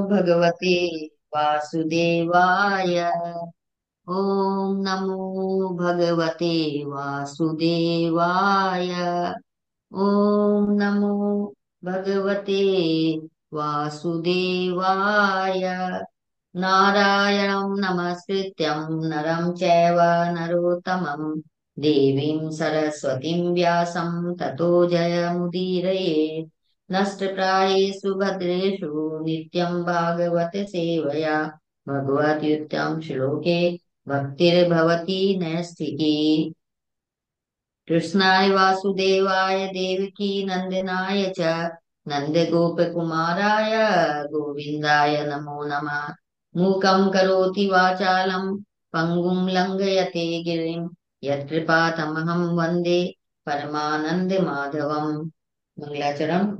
भगवते वासुदेवाय। ओम नमो भगवते वासुदेवाय। ओम नमो भगवते वासुदेवाय। नारायणं नमस्कृत्यं नरं चैव नरोत्तमं देवीं सरस्वतीं व्यासं ततो जयमुदीरये। नष्टप्रायेषु भद्रेषु नित्यं भागवत सेवया भगवद्गीतां श्लोके भक्तिर्भवति नैष्ठिकी। कृष्णाय वासुदेवाय देवकी नंदनाय च नन्दगोपकुमाराय गोविन्दाय नमो नमः। मूकं करोति वाचालं पङ्गुं लङ्घयते गिरिं यत्कृपातमहं वन्दे परमानन्दमाधवम्। मंगलाचरण।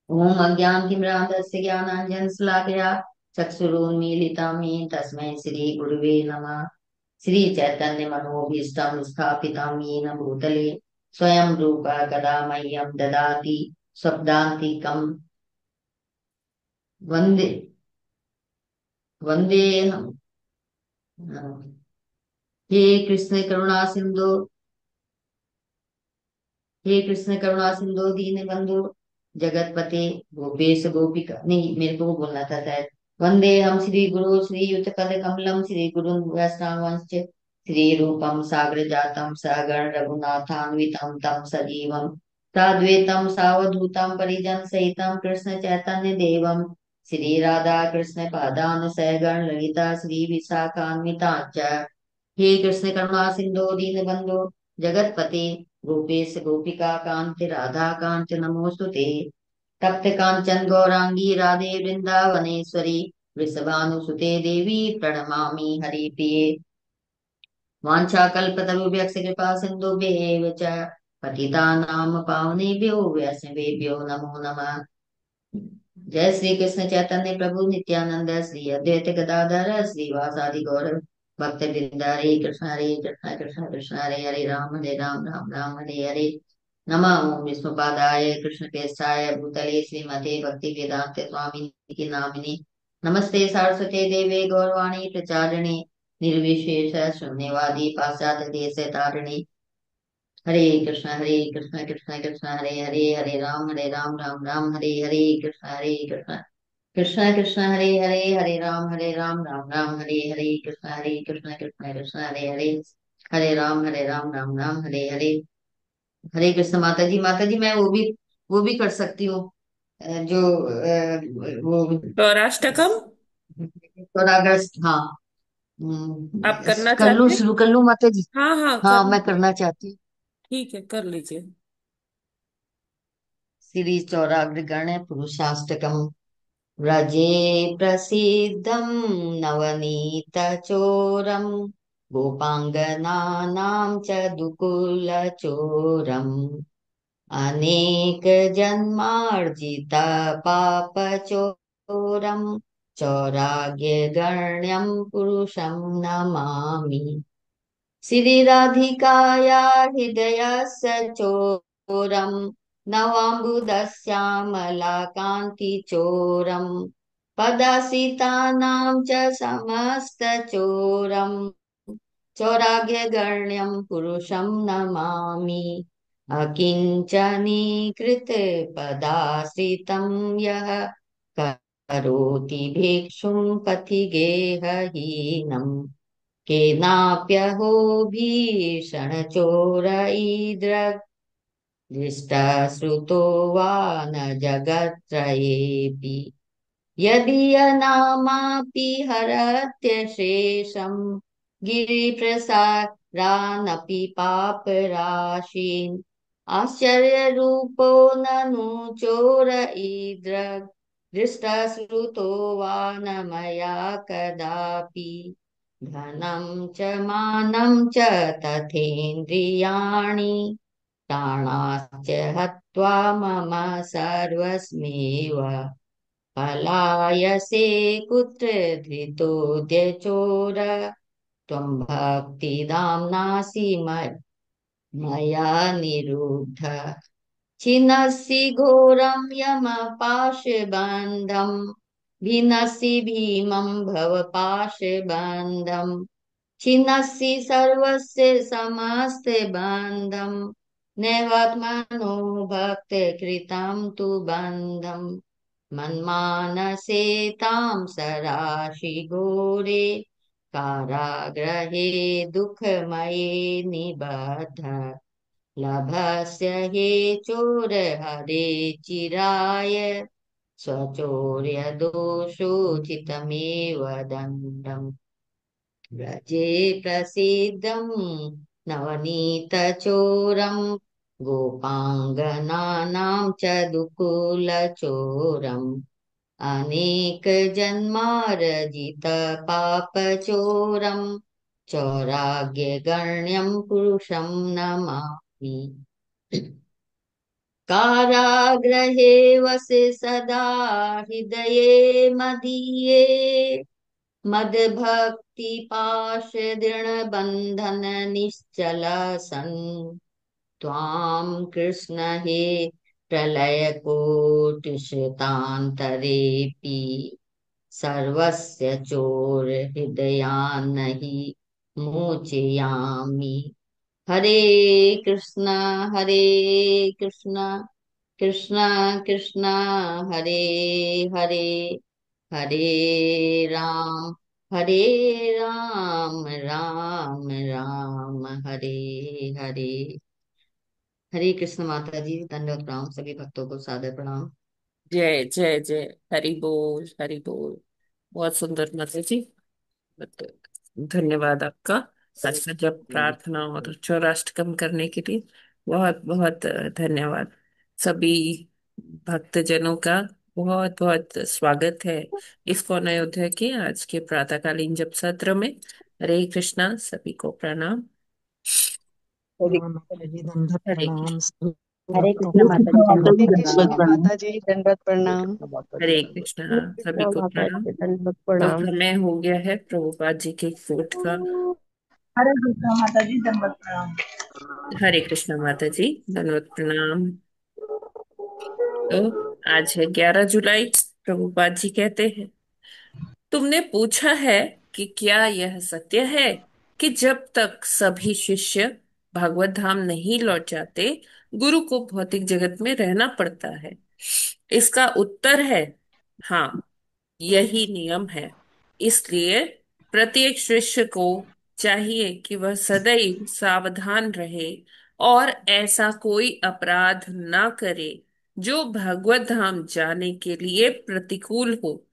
ओम अज्ञानतिमिरान्धस्य ज्ञानाञ्जनशलाकया चक्षुरुन्मीलितं येन तस्मै श्रीगुरुवे नमः। श्रीचैतन्यमनोभीष्टं स्थापितं येन भूतले स्वयं रूप कदा मह्यं ददाति स्वपदान्तिकं। वन्दे वन्देऽहं। हे कृष्ण करुणा सिंधु। हे कृष्ण करुणा सिंधु दीन बंधु जगतपते गोपेश गोपिका, नहीं मेरे को वो बोलना था शायद। वंदे हम श्री गुरु श्री युत पद कमलम श्री गुरु वैष्णवंश श्री रूपम साग्र जातम सहगण रघुनाथान्वितम तम सजीवम साद्वैतम सावधूतम परिजन सहितम कृष्ण चैतन्य देवम श्री राधा कृष्ण पादान सहगण ललिता श्री विशाखान्विता। हे कृष्ण करुणा सिंधु दीन बंधु जगतपते गोपेश गोपिका कांत राधा कांत नमोस्तुते। तप्त कांचन गौरांगी राधे वृंदावनेश्वरी वृषभानुसुते देवी प्रणमामि हरिप्रिये। वाञ्छाकल्पतरुभ्यश्च कृपा सिन्धुभ्येव च पतितानां पावनेभ्यो वैष्णवेभ्यो नमो नमः। जय श्री कृष्ण चैतन्य प्रभु नित्यानंद श्री अद्वैत गदाधर श्रीवासादि गौर भक्त वृंद हरे कृष्ण कृष्ण कृष्ण हरे हरे राम राम हरे हरे। नमः ओम विष्णुपादाय कृष्ण केशाय भूतले श्रीमते भक्ति वेदांत स्वामी की नामिने। नमस्ते सारस्वते देवे गौरवाणी प्रचारिणे निर्विशेष शून्यवादी पाश्चात्य देश तारिणे। हरे कृष्ण कृष्ण कृष्ण हरे हरे हरे राम राम हरे हरे। हरे कृष्ण कृष्ण कृष्ण हरे राम राम हरे हरे। कृष्ण कृष्ण कृष्ण हरे राम हरे हरे। हरे कृष्ण। माता जी मैं वो भी कर सकती हूँ। जो वो गौराष्टकम। 15 अगस्त, हाँ। आप करना कर लूँ, चाहते हैं? शुरू कर लूँ माता जी? हाँ हाँ, हाँ कर मैं लीजिए। करना चाहती हूँ। ठीक है, कर लीजिए। श्री चौराग्रगण पुरुषाष्टकम। व्रजे प्रसिद्धं नवनीतचोरं गोपाङ्गनानां च दुकुलचोरम् अनेकजन्मार्जितपापचोरं चौराग्यगण्यं पुरुषं नमामि। श्रीराधिकाया हृदयस्य चोरं नवाम्बुदश्यामलाकान्तिचोरं पदासितानां च समस्तचोरं चौराग्यगण्यं पुरुषं नमामि। अकिञ्चनीकृतपदाश्रितं यः करोति भिक्षुं पथिगेहहीनम् केनाप्यहो भीषणचोरैद्रग् दृष्टश्रुतो वा न जगत्त्रयेऽपि। यदीयनामापि हरत्यशेषम् गिरिप्रसारानपि पापराशीन् आश्चर्यरूपो ननु चोरईदृग् दृष्टश्रुतो वा न मया कदापि। धनं च मानं च तथेन्द्रियाणि प्राणाश्च हत्वा मम सर्वस्मेव पलायसे कुत्र धृतोऽद्य त्वं भक्तिदाम्नासि मया निरुद्ध। छिन्नसि घोरं यमपाशबन्धं भिन्नसि भीमं भवपाशबन्धं छिन्नसि सर्वस्य समस्ते बन्धं नैवात्मनो भक्तकृतं तु बन्धं मन्मानसे तां सराशिघोरे कारागृहे दुःखमये निबद्ध लभस्य हे चोरहरे चिराय स्वचौर्यदोषोचितमेव दण्डम् व्रजे प्रसिद्धं नवनीतचोरं गोपाङ्गनानां च दुकुलचोरम् अनेकजन्मार्जितपापचोरं चौराग्यगण्यं पुरुषं नमामि कारागृहे वसे सदा हृदये मदीये मद्भक्तिपाशदृढबन्धन निश्चल सन् त्वां कृष्ण हे प्रलयकोटिशतान्तरेऽपि सर्वस्य चोरहृदयान्नहि मोचयामि हरे कृष्ण हरे कृष्ण कृष्ण कृष्ण हरे हरे हरे राम राम राम हरे हरे। हरे कृष्ण माता जी, दंडवत प्रणाम सभी भक्तों को सादर प्रणाम। जय जय जय। हरि बोल हरि बोल। बहुत सुंदर माता जी। धन्यवाद आपका। अच्छा, जब प्रार्थना और चौराष्टकम करने के लिए बहुत बहुत धन्यवाद। सभी भक्तजनों का बहुत बहुत स्वागत है इस्कॉन अयोध्या के आज के प्रातःकालीन जप सत्र में। हरे कृष्णा, सभी को प्रणाम। हरे प्रणाम माता जी, दंडवत हरे प्रणाम कृष्ण। सभी हरे भक्तों कृष्ण को। माता जी, दंडवत हरे प्रणाम। कृष्ण माता जी दंडवत हरे प्रणाम। कृष्ण माता जी, हरे दंडवत कृष्णा, हरे सभी कृष्ण को माता प्रणाम। जी, दंडवत तो प्रणाम। समय हो गया है प्रभुपाद जी के कोट का। हरे कृष्ण माता जी दंडवत प्रणाम। हरे कृष्णा माता जी, धन्यवाद प्रणाम। तो आज है 11 जुलाई। प्रभुपाद जी कहते हैं, तुमने पूछा है कि क्या यह सत्य है कि जब तक सभी शिष्य भगवत धाम नहीं लौट जाते, गुरु को भौतिक जगत में रहना पड़ता है। इसका उत्तर है हाँ, यही नियम है। इसलिए प्रत्येक शिष्य को चाहिए कि वह सदैव सावधान रहे और ऐसा कोई अपराध ना करे जो भगवत धाम जाने के लिए प्रतिकूल हो,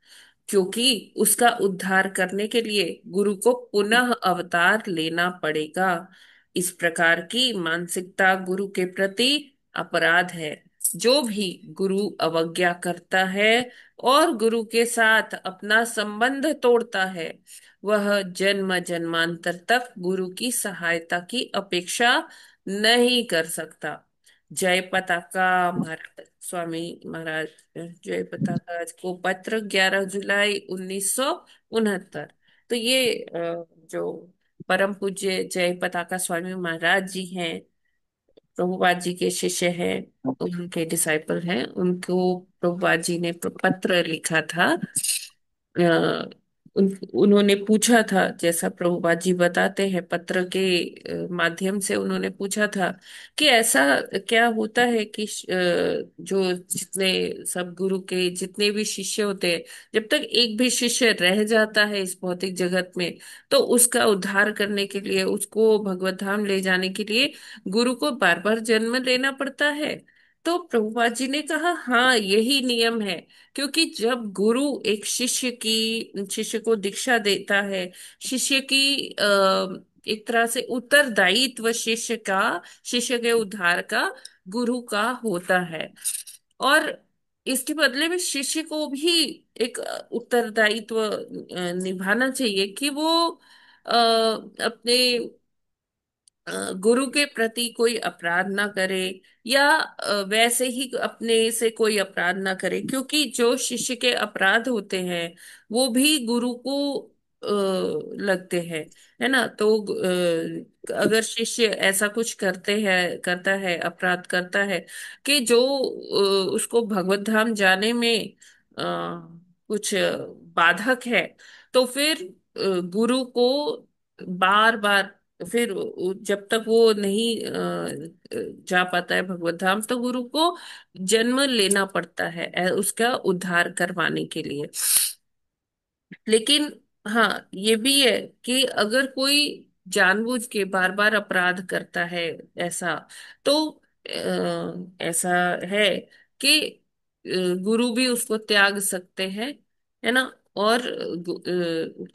क्योंकि उसका उद्धार करने के लिए गुरु को पुनः अवतार लेना पड़ेगा। इस प्रकार की मानसिकता गुरु के प्रति अपराध है। जो भी गुरु अवज्ञा करता है और गुरु के साथ अपना संबंध तोड़ता है, वह जन्म जन्मांतर तक गुरु की सहायता की अपेक्षा नहीं कर सकता। जय पताका महाराज, स्वामी महाराज जय पताका को पत्र 11 जुलाई 1969। तो ये जो परम पूज्य जय पताका स्वामी महाराज जी हैं, प्रभुपाद जी के शिष्य हैं, उनके डिसाइपल हैं। उनको प्रभुपाद जी ने पत्र लिखा था। उन्होंने पूछा था, जैसा प्रभुपाद जी बताते हैं, पत्र के माध्यम से उन्होंने पूछा था कि ऐसा क्या होता है कि जो जितने सब गुरु के जितने भी शिष्य होते हैं, जब तक एक भी शिष्य रह जाता है इस भौतिक जगत में, तो उसका उद्धार करने के लिए, उसको भगवत धाम ले जाने के लिए गुरु को बार बार जन्म लेना पड़ता है। तो प्रभुपाद जी ने कहा हाँ, यही नियम है। क्योंकि जब गुरु एक शिष्य को दीक्षा देता है, शिष्य की एक तरह से उत्तरदायित्व शिष्य के उद्धार का गुरु का होता है। और इसके बदले में शिष्य को भी एक उत्तरदायित्व निभाना चाहिए कि वो अपने गुरु के प्रति कोई अपराध ना करे, या वैसे ही अपने से कोई अपराध ना करे, क्योंकि जो शिष्य के अपराध होते हैं वो भी गुरु को लगते हैं, है ना। तो अगर शिष्य ऐसा कुछ करता है, अपराध करता है कि जो उसको भगवत धाम जाने में कुछ बाधक है, तो फिर गुरु को बार बार, फिर जब तक वो नहीं जा पाता है भगवत धाम, तो गुरु को जन्म लेना पड़ता है उसका उद्धार करवाने के लिए। लेकिन हाँ, ये भी है कि अगर कोई जानबूझ के बार बार अपराध करता है ऐसा, तो ऐसा है कि गुरु भी उसको त्याग सकते हैं, है ना। और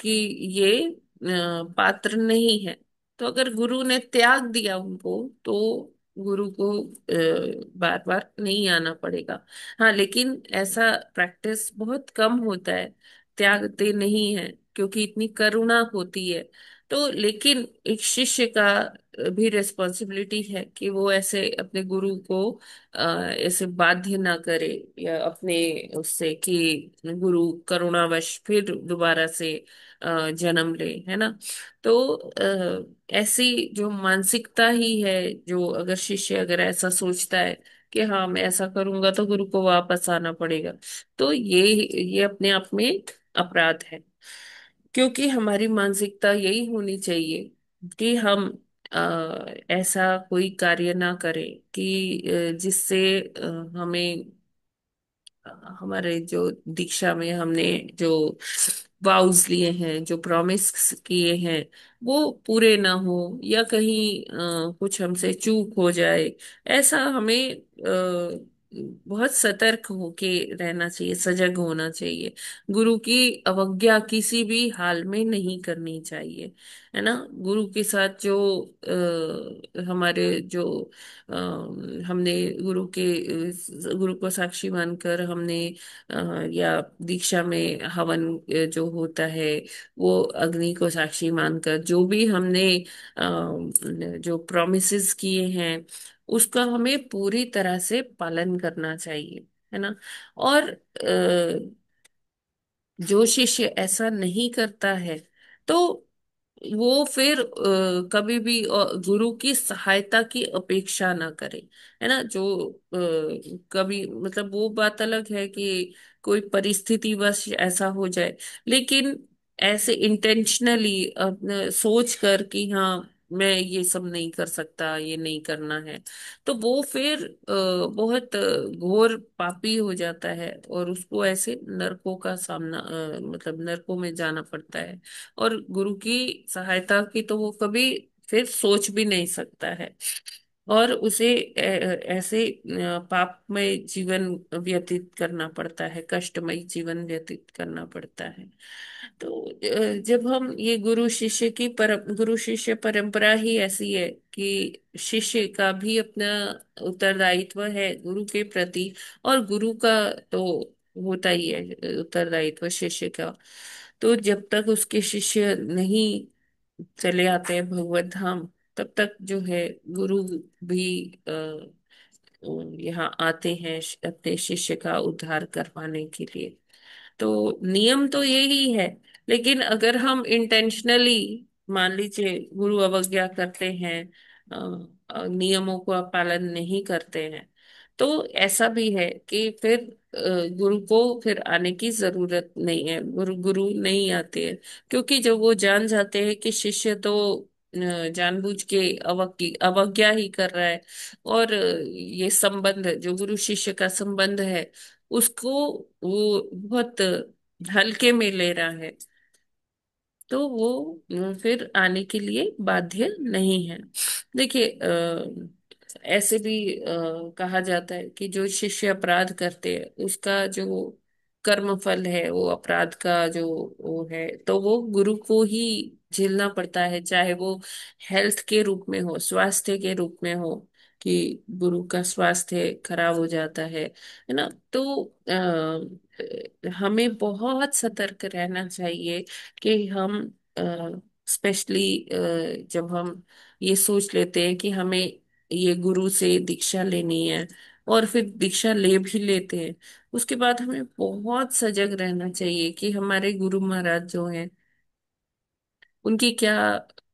कि ये पात्र नहीं है, तो अगर गुरु ने त्याग दिया उनको, तो गुरु को बार बार नहीं आना पड़ेगा। हाँ, लेकिन ऐसा प्रैक्टिस बहुत कम होता है, त्यागते नहीं है, क्योंकि इतनी करुणा होती है। तो लेकिन एक शिष्य का भी रिस्पॉन्सिबिलिटी है कि वो ऐसे अपने गुरु को ऐसे बाध्य ना करे, या अपने उससे कि गुरु करुणावश फिर दोबारा से जन्म ले, है ना। तो ऐसी जो मानसिकता ही है, जो अगर शिष्य अगर ऐसा सोचता है कि हाँ मैं ऐसा करूंगा तो गुरु को वापस आना पड़ेगा, तो ये अपने आप में अपराध है। क्योंकि हमारी मानसिकता यही होनी चाहिए कि हम ऐसा कोई कार्य ना करें कि जिससे हमें हमारे जो दीक्षा में हमने जो वाउज लिए हैं, जो प्रॉमिस किए हैं, वो पूरे ना हो, या कहीं कुछ हमसे चूक हो जाए। ऐसा हमें बहुत सतर्क होके रहना चाहिए, सजग होना चाहिए। गुरु की अवज्ञा किसी भी हाल में नहीं करनी चाहिए, है ना। गुरु के साथ जो हमारे जो हमने गुरु को साक्षी मानकर हमने या दीक्षा में हवन जो होता है, वो अग्नि को साक्षी मानकर जो भी हमने जो प्रॉमिसेस किए हैं, उसका हमें पूरी तरह से पालन करना चाहिए, है ना। और जो शिष्य ऐसा नहीं करता है, तो वो फिर कभी भी गुरु की सहायता की अपेक्षा ना करे, है ना। जो कभी मतलब वो बात अलग है कि कोई परिस्थिति बस ऐसा हो जाए, लेकिन ऐसे इंटेंशनली सोच कर कि हाँ मैं ये सब नहीं कर सकता, ये नहीं करना है, तो वो फिर बहुत घोर पापी हो जाता है, और उसको ऐसे नरकों का सामना मतलब नरकों में जाना पड़ता है। और गुरु की सहायता की तो वो कभी फिर सोच भी नहीं सकता है, और उसे ऐसे पापमय जीवन व्यतीत करना पड़ता है, कष्टमय जीवन व्यतीत करना पड़ता है। तो जब हम ये गुरु शिष्य परंपरा ही ऐसी है कि शिष्य का भी अपना उत्तरदायित्व है गुरु के प्रति, और गुरु का तो होता ही है उत्तरदायित्व शिष्य का। तो जब तक उसके शिष्य नहीं चले आते हैं भगवत धाम, तब तक जो है गुरु भी यहाँ आते हैं अपने शिष्य का उद्धार करवाने के लिए। तो नियम तो यही है, लेकिन अगर हम इंटेंशनली, मान लीजिए गुरु अवज्ञा करते हैं, नियमों का पालन नहीं करते हैं, तो ऐसा भी है कि फिर गुरु को फिर आने की जरूरत नहीं है, गुरु गुरु नहीं आते हैं। क्योंकि जब वो जान जाते हैं कि शिष्य तो जानबूझ के अवज्ञा ही कर रहा है, और ये संबंध जो गुरु शिष्य का संबंध है, उसको वो बहुत हल्के में ले रहा है, तो वो फिर आने के लिए बाध्य नहीं है। देखिए ऐसे भी कहा जाता है कि जो शिष्य अपराध करते हैं, उसका जो कर्म फल है, वो अपराध का जो वो है, तो वो गुरु को ही झेलना पड़ता है, चाहे वो हेल्थ के रूप में हो, स्वास्थ्य के रूप में हो, कि गुरु का स्वास्थ्य खराब हो जाता है ना। तो हमें बहुत सतर्क रहना चाहिए कि हम स्पेशली जब हम ये सोच लेते हैं कि हमें ये गुरु से दीक्षा लेनी है, और फिर दीक्षा ले भी लेते हैं, उसके बाद हमें बहुत सजग रहना चाहिए कि हमारे गुरु महाराज जो हैं, उनकी क्या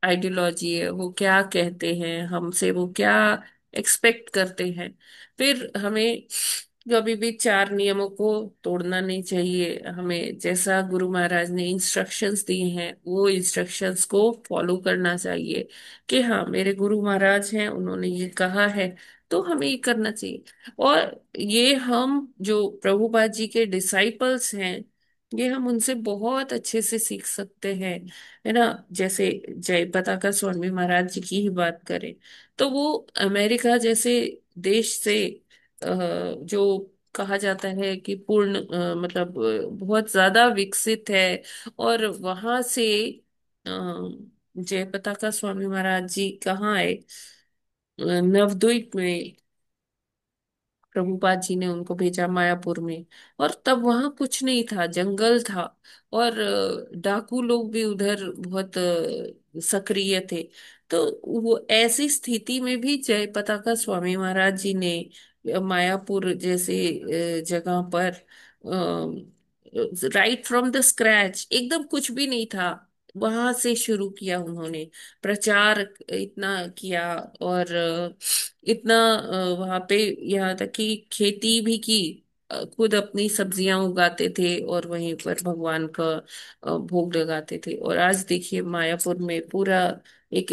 आइडियोलॉजी है, वो क्या कहते हैं हमसे, वो क्या एक्सपेक्ट करते हैं। फिर हमें कभी भी चार नियमों को तोड़ना नहीं चाहिए। हमें जैसा गुरु महाराज ने इंस्ट्रक्शंस दिए हैं वो इंस्ट्रक्शंस को फॉलो करना चाहिए, कि हाँ मेरे गुरु महाराज हैं, उन्होंने ये कहा है तो हमें ये करना चाहिए। और ये हम जो प्रभुपाद जी के डिसाइपल्स हैं, ये हम उनसे बहुत अच्छे से सीख सकते हैं, है ना। जैसे जय पताका स्वामी महाराज जी की ही बात करें तो वो अमेरिका जैसे देश से जो कहा जाता है कि पूर्ण मतलब बहुत ज्यादा विकसित है, और वहां से जय पताका स्वामी महाराज जी कहाँ आए, नवद्वीप में प्रभुपाद जी ने उनको भेजा मायापुर में। और तब वहां कुछ नहीं था, जंगल था, और डाकू लोग भी उधर बहुत सक्रिय थे। तो वो ऐसी स्थिति में भी जय पताका स्वामी महाराज जी ने मायापुर जैसे जगह पर राइट फ्रॉम द स्क्रैच, एकदम कुछ भी नहीं था, वहां से शुरू किया उन्होंने प्रचार, इतना किया। और इतना वहां पे यहाँ तक कि खेती भी की, खुद अपनी सब्जियां उगाते थे और वहीं पर भगवान का भोग लगाते थे। और आज देखिए मायापुर में पूरा एक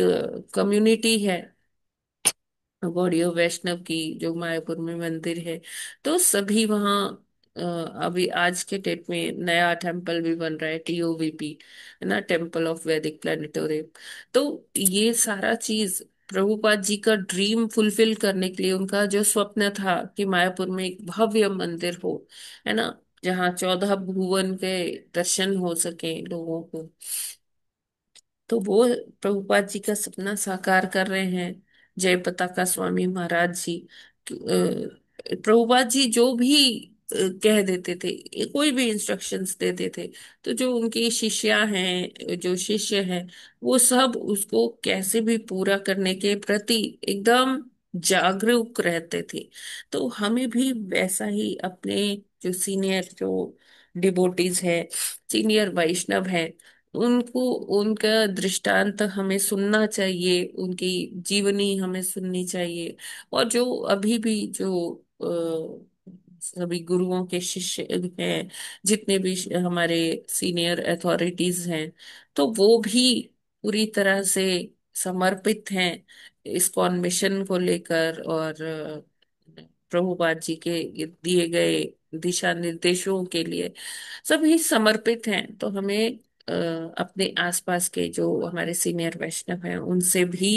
कम्युनिटी है गौड़ियो वैष्णव की, जो मायापुर में मंदिर है। तो सभी वहाँ अ, अभी आज के डेट में नया टेम्पल भी बन रहा है, टीओवीपी, है ना, टेम्पल ऑफ वैदिक प्लानिटोरियम। तो ये सारा चीज प्रभुपाद जी का ड्रीम फुलफिल करने के लिए, उनका जो स्वप्न था कि मायापुर में एक भव्य मंदिर हो, है ना, जहाँ 14 भुवन के दर्शन हो सके लोगों को, तो वो प्रभुपाद जी का सपना साकार कर रहे हैं जय पताका स्वामी महाराज जी। प्रभुपाद जी जो भी कह देते थे, कोई भी इंस्ट्रक्शंस देते थे, तो जो उनकी शिष्या हैं, जो शिष्य हैं, वो सब उसको कैसे भी पूरा करने के प्रति एकदम जागरूक रहते थे। तो हमें भी वैसा ही अपने जो सीनियर जो डिवोटीज है, सीनियर वैष्णव है, उनको, उनका दृष्टांत हमें सुनना चाहिए, उनकी जीवनी हमें सुननी चाहिए। और जो अभी भी जो सभी गुरुओं के शिष्य हैं, जितने भी हमारे सीनियर अथॉरिटीज हैं, तो वो भी पूरी तरह से समर्पित हैं इस्कॉन मिशन को लेकर, और प्रभुपाद जी के दिए गए दिशा निर्देशों के लिए सभी समर्पित हैं। तो हमें अ, अपने आसपास के जो हमारे सीनियर वैष्णव हैं उनसे भी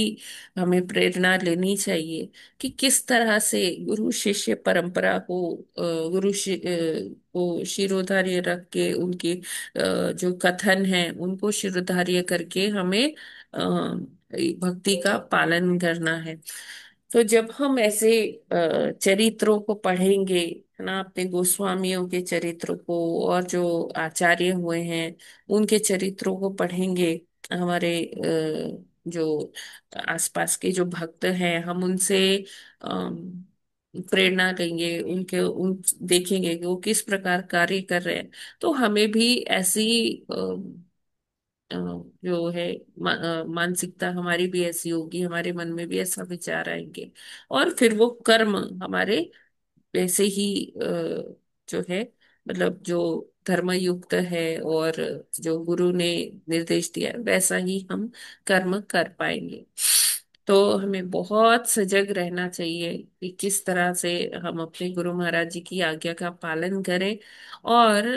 हमें प्रेरणा लेनी चाहिए कि किस तरह से गुरु शिष्य परंपरा को को शिरोधार्य रख के, उनकी जो कथन है उनको शिरोधार्य करके हमें भक्ति का पालन करना है। तो जब हम ऐसे चरित्रों को पढ़ेंगे, है ना, अपने गोस्वामियों के चरित्र को, और जो आचार्य हुए हैं उनके चरित्रों को पढ़ेंगे, हमारे जो आसपास के जो भक्त हैं हम उनसे अम, प्रेरणा लेंगे, उनके उन देखेंगे कि वो किस प्रकार कार्य कर रहे हैं, तो हमें भी ऐसी अ, जो है मानसिकता हमारी भी ऐसी होगी, हमारे मन में भी ऐसा विचार आएंगे, और फिर वो कर्म हमारे वैसे ही जो है, मतलब जो धर्मयुक्त है, और जो गुरु ने निर्देश दिया है वैसा ही हम कर्म कर पाएंगे। तो हमें बहुत सजग रहना चाहिए कि किस तरह से हम अपने गुरु महाराज जी की आज्ञा का पालन करें। और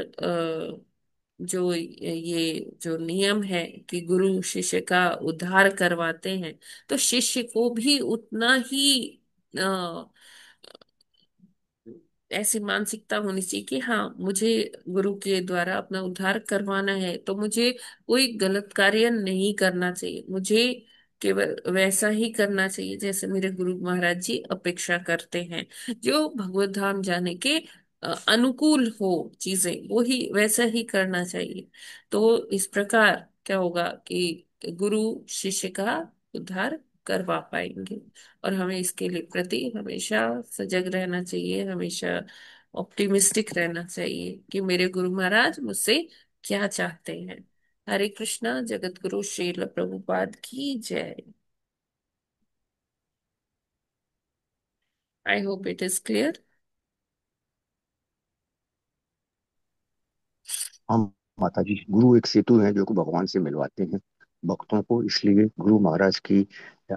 जो ये जो नियम है कि गुरु शिष्य का उद्धार करवाते हैं, तो शिष्य को भी उतना ही ऐसी मानसिकता होनी चाहिए कि हाँ मुझे गुरु के द्वारा अपना उद्धार करवाना है, तो मुझे कोई गलत कार्य नहीं करना चाहिए, मुझे केवल वैसा ही करना चाहिए जैसे मेरे गुरु महाराज जी अपेक्षा करते हैं, जो भगवत धाम जाने के अनुकूल हो चीजें, वो ही वैसा ही करना चाहिए। तो इस प्रकार क्या होगा कि गुरु शिष्य का उद्धार करवा पाएंगे। और हमें इसके लिए प्रति हमेशा सजग रहना चाहिए, हमेशा ऑप्टिमिस्टिक रहना चाहिए कि मेरे गुरु महाराज मुझसे क्या चाहते हैं। हरे कृष्णा। जगत गुरु श्रील प्रभुपाद की जय। I hope it is clear. हम माता जी, गुरु एक सेतु है जो कि भगवान से मिलवाते हैं भक्तों को। इसलिए गुरु महाराज की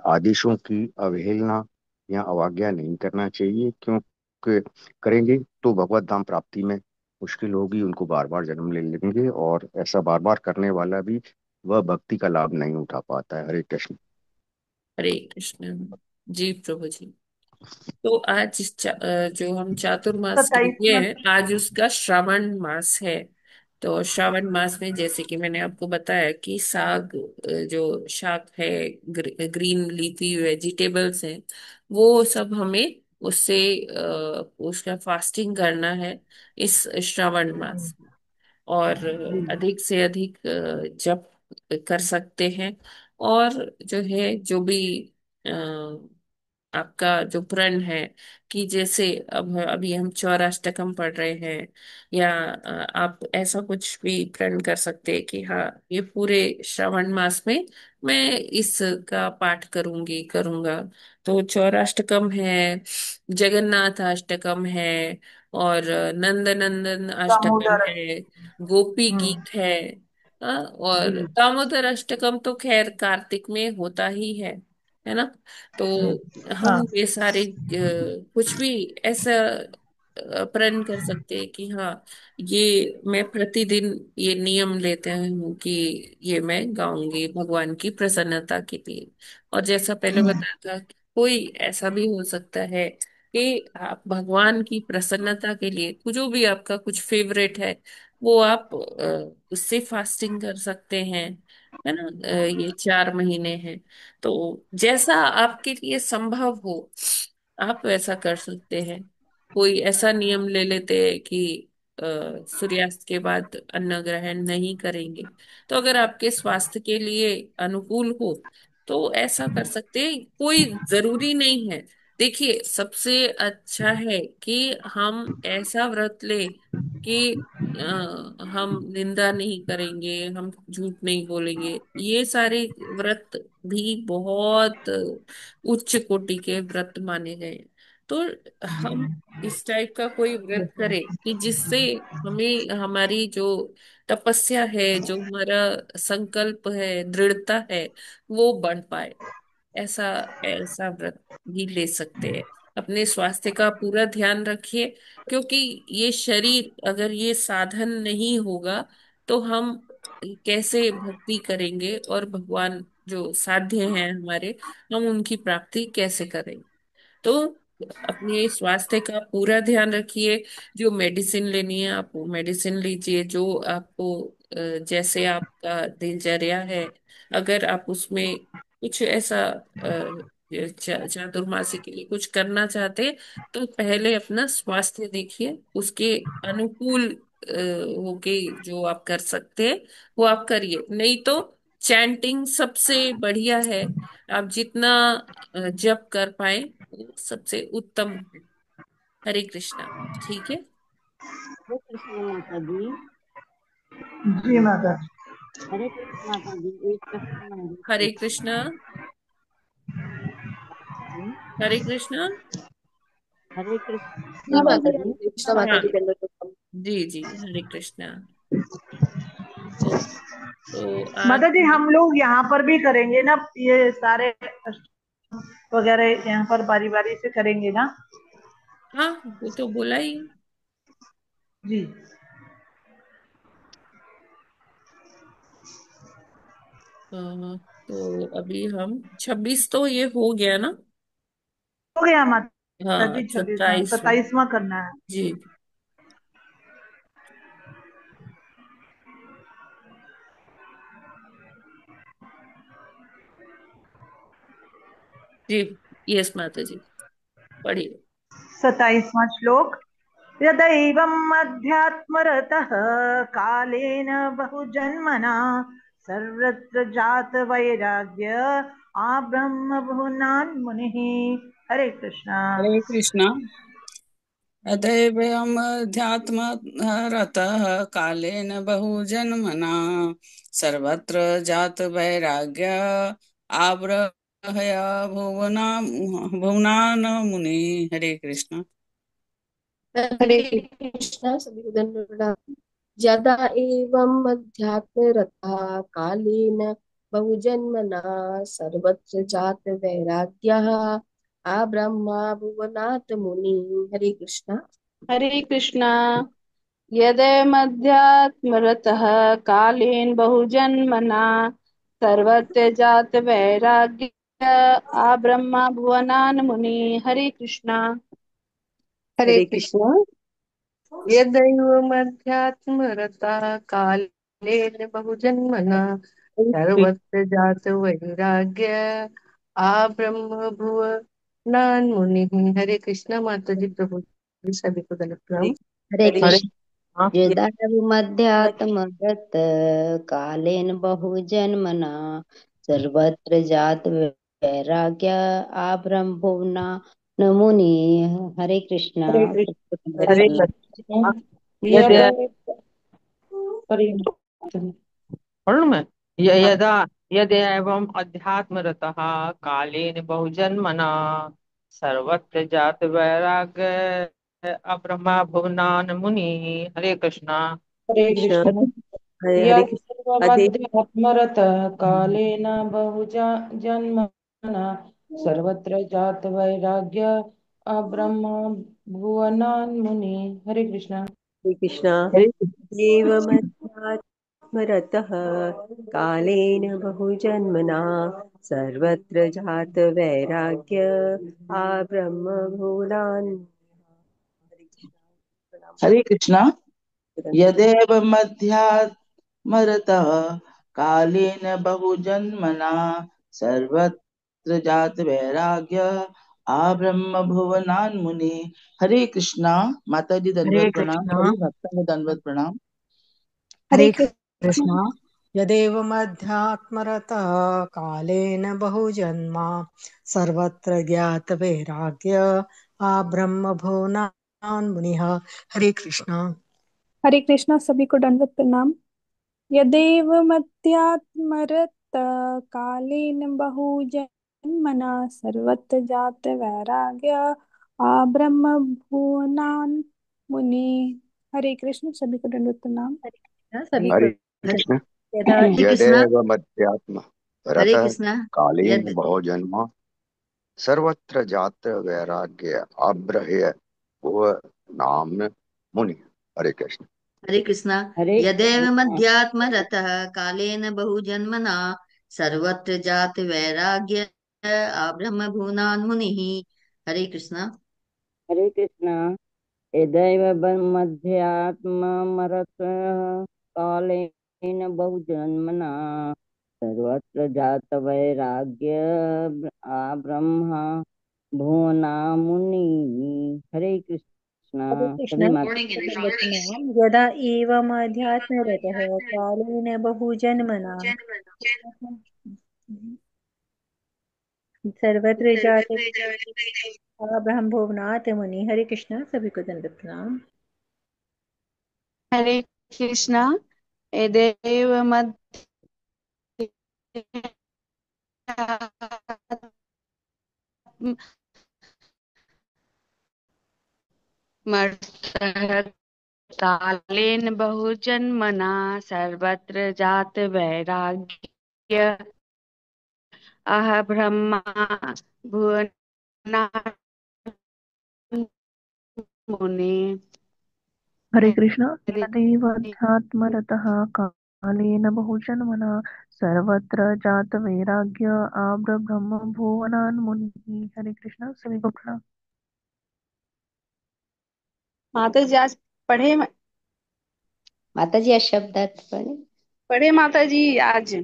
आदेशों की अवहेलना या अवज्ञा नहीं करना चाहिए, क्योंकि करेंगे तो भगवत धाम प्राप्ति में मुश्किल होगी, उनको बार बार जन्म ले लेंगे, और ऐसा बार बार करने वाला भी वह भक्ति का लाभ नहीं उठा पाता है। हरे कृष्ण। हरे कृष्ण। जी प्रभु जी। तो आज जो हम चातुर्मास लिए 27वां। हैं, आज उसका श्रावण मास है। तो श्रावण मास में जैसे कि मैंने आपको बताया कि साग, जो शाक है, ग्रीन लीफी वेजिटेबल्स हैं, वो सब हमें उससे उसका फास्टिंग करना है इस श्रावण मास में। और जी। अधिक से अधिक जप कर सकते हैं। और जो है, जो भी आपका जो प्रण है, कि जैसे अब अभी हम चौराष्टकम पढ़ रहे हैं, या आप ऐसा कुछ भी प्रण कर सकते हैं कि हाँ, ये पूरे श्रावण मास में मैं इसका पाठ करूंगी, करूंगा। तो चौराष्टकम है, जगन्नाथ अष्टकम है, और नंद नंदन अष्टकम दामोदर। है, गोपी हम्म। गीत है। और जी। दामोदर अष्टकम तो खैर कार्तिक में होता ही है ना। तो हम हाँ। ये सारे कुछ भी ऐसा प्रण कर सकते हैं कि हाँ, ये मैं प्रतिदिन ये नियम लेते हूँ कि ये मैं गाऊंगी भगवान की प्रसन्नता के लिए। और जैसा पहले हम्म। बताया था, कोई ऐसा भी हो सकता है कि आप भगवान की प्रसन्नता के लिए जो भी आपका कुछ फेवरेट है, वो आप उससे फास्टिंग कर सकते हैं, है ना। ये 4 महीने हैं। तो जैसा आपके लिए संभव हो, आप वैसा कर सकते हैं। कोई ऐसा नियम ले लेते हैं कि सूर्यास्त के बाद अन्न ग्रहण नहीं करेंगे। तो अगर आपके स्वास्थ्य के लिए अनुकूल हो, तो ऐसा कर सकते हैं। कोई जरूरी नहीं है। देखिए, सबसे अच्छा है कि हम ऐसा व्रत ले कि हम निंदा नहीं करेंगे, हम झूठ नहीं बोलेंगे। ये सारे व्रत भी बहुत उच्च कोटि के व्रत माने गए हैं। तो हम इस टाइप का कोई व्रत करें कि जिससे हमें हमारी जो तपस्या है, जो हमारा संकल्प है, दृढ़ता है, वो बढ़ पाए। ऐसा ऐसा व्रत भी ले सकते हैं। अपने स्वास्थ्य का पूरा ध्यान रखिए, क्योंकि ये शरीर अगर ये साधन नहीं होगा, तो हम कैसे भक्ति करेंगे, और भगवान जो साध्य हैं हमारे, हम उनकी प्राप्ति कैसे करेंगे। तो अपने स्वास्थ्य का पूरा ध्यान रखिए। जो मेडिसिन लेनी है, आप वो मेडिसिन लीजिए, जो आपको जैसे आपका दिनचर्या है, अगर आप उसमें कुछ ऐसा चातुर्मासी के लिए कुछ करना चाहते हैं, तो पहले अपना स्वास्थ्य देखिए, उसके अनुकूल होके जो आप कर सकते हैं वो आप करिए। नहीं तो चैंटिंग सबसे बढ़िया है। आप जितना जप कर पाए, वो सबसे उत्तम है। हरे कृष्णा। ठीक है। हरे कृष्ण माता जी। जी माता जी। हरे कृष्ण माता जी, एक प्रश्न मेरे से हरे कृष्णा। है। हरे कृष्णा। हरे जी कृष्ण माता माता माता जी। जी, जी। कृष्णा माता हाँ, जी दंडवत प्रणाम। जी जी, हरे कृष्णा। तो तो आज माता जी हम लोग यहाँ पर भी करेंगे ना, ये सारे वगैरह यहाँ पर बारी बारी से करेंगे ना। हाँ, वो तो बोला ही। जी। अ, तो अभी हम 26 तो ये हो गया ना। हो गया माता हाँ, जी, 26वां 27। 27वां करना है। जी जी। यस माता जी, पढ़िए। 27वां श्लोक। यदैवम् अध्यात्मरतः कालेन बहुजन्मना सर्वत्र जात वैराग्य आब्रह्म भुवनान् मुनिः। हरे कृष्णा। हरे कृष्णा। अदैवमध्यात्म रतः कालेन बहुजन्मना सर्वत्र जात वैराग्य आवृहय भुवना भुवनान मुनि। हरे कृष्णा। हरे कृष्णा, सभी को दंडवत प्रणाम। यदा एवम् अध्यात्मरतः कालेन बहुजन्मना सर्वत्र जात वैराग्यः आब्रह्मा भुवनात् मुनि। हरे कृष्णा। हरे कृष्णा। यदमध्यात्मरतः कालेन बहुजन्मना सर्वत्र जात वैराग्य आब्रह्मा भुवनान् मुनि। हरे कृष्णा। हरे हरे कृष्ण। कृष्ण। यदैवमध्यात्मरता कालेन बहुजन्मना सर्वत्र जात वैराग्य आब्रह्म भुवनान्मुनिः। हरे कृष्ण। माता जी, प्रभु जी सभी को दंडवत हरे प्रणाम। हरे हरे हरे कृष्ण। कृष्ण। यदात्मगत कालेन बहुजन्मना सर्वत्र जात वैराग्य आब्रह्मभुवना न मुनि। हरे कृष्णा। हरे कृष्ण। हरे प्रणाम। कृष्ण। यद यदा पढ़ में यदा यद एवं अध्यात्मरतः कालेन बहुजन्मना सर्वत्र जात वैराग्य अब्रह्मा भुवनान मुनि। हरे कृष्णा। हरे कृष्ण। कृष्ण। हरे कृष्ण। अदे यदैवमध्यात्मरतः कालेन बहुजन्मना सर्वत्र जात वैराग्य अब्रह्म भुवनान् मुनि। हरे कृष्ण। हरे कृष्ण। हरे कृष्ण। देवमध्यात्मरतः कालेन बहुजन्मना सर्वत्र जात वैराग्य आब्रह्म भूलान्। हरे कृष्णा। यदेव मध्यात्मरतः कालेन बहुजन्मना सर्वत्र जात वैराग्य आब्रह्म भुवनान् मुनि। हरे कृष्णा। माता जी हरे दंडवत प्रणाम। कृष्ण। सभी भक्तों को दंडवत प्रणाम। हरे हरे कृष्ण। कृष्ण। यदेवमध्यात्मरतः कालेन बहुजन्मा सर्वत्र ज्ञातवैराग्य आब्रह्मभुवनान् मुनिः। हरे कृष्ण। हरे कृष्णा। सभी को दंडवत प्रणाम। यदेव मध्यात्मरत कालेन बहुजन्मना सर्वत्र जात वैराग्य ब्रह्म भुवनान् मुनि। हरे कृष्ण। सभी को दंडवत प्रणाम। सभी को हरे कृष्ण। यदा हरे कृष्णा। यदेव मध्यात्म हरे रतः कृष्णा। कालेन यद बहुजन्म सर्वत्र जात वैराग्य आब्रह्य भुव नाम मुनि। हरे कृष्ण। हरे कृष्णा। हरे यदेव कृष्णा। मध्यात्म रतः कालेन बहुजन्मना सर्वत्र जात वैराग्य आब्रह्म भुवनान् मुनिः। हरे कृष्णा। हरे कृष्णा। यदैव मध्यात्मरतः कालेन बहुजन्मना सर्वत्र जातवैराग्य ब्रह्मा भुवनामुनि। हरे कृष्णा। हरे सभी कृष्ण। माता। यदा एवमध्यात्मरतः कालेन बहुजन्मना सर्वत्र जात ब्रह्म भुवनात् मुनि। हरे कृष्णा। सभी को दंडवत प्रणाम। हरे कृष्णा। यदेव मध्यात्मरतः कालेन बहुजन्मना सर्वत्र जात वैराग्य अह ब्रह्मा भुवनान् मुनि। हरे कृष्ण। हरे यदैवध्यात्मरतः कालेन बहुजन्मना सर्वत्र जात वैराग्य आब्र ब्रह्म भुवनान् मुनिः। हरे कृष्ण। सभी को प्रणाम। माता जी आज पढ़े माता जी आज शब्दार्थ पढ़े। पढ़े माता जी आज।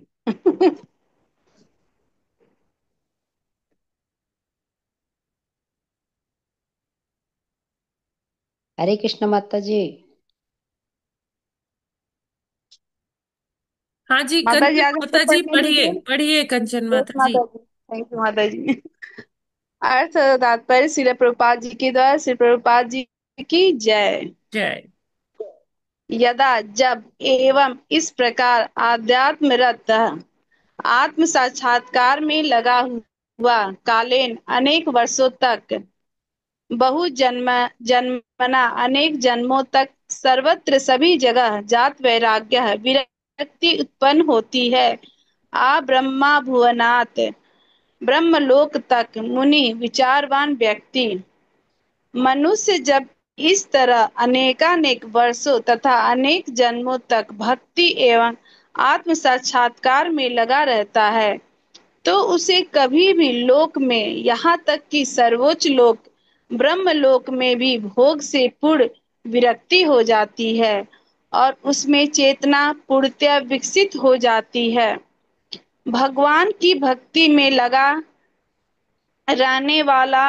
हरे कृष्ण माता जी। हाँ जी, माता जी कंचन आज हमको माता जी पढ़ने पढ़िए दीजिए। पढ़िए कंचन यस माता जी। माता जी। थैंक यू माता जी। अर्थ तात्पर्य श्रील प्रभुपाद जी के द्वारा श्री प्रभुपाद जी की जय। जय। यदा जब एवं इस प्रकार आध्यात्म रत आत्म साक्षात्कार में लगा हुआ कालीन अनेक वर्षों तक बहु जन्म जन्मना अनेक जन्मों तक सर्वत्र सभी जगह जात वैराग्य है, विरक्ति उत्पन्न होती है। आ ब्रह्मा भुवनात् ब्रह्मलोक तक मुनि विचारवान व्यक्ति मनुष्य जब इस तरह अनेकानेक वर्षों तथा अनेक जन्मों तक भक्ति एवं आत्म साक्षात्कार में लगा रहता है तो उसे कभी भी लोक में, यहाँ तक कि सर्वोच्च लोक ब्रह्मलोक में भी भोग से पूर्ण विरक्ति हो जाती है और उसमें चेतना पूर्णतया विकसित हो जाती है। भगवान की भक्ति में लगा रहने वाला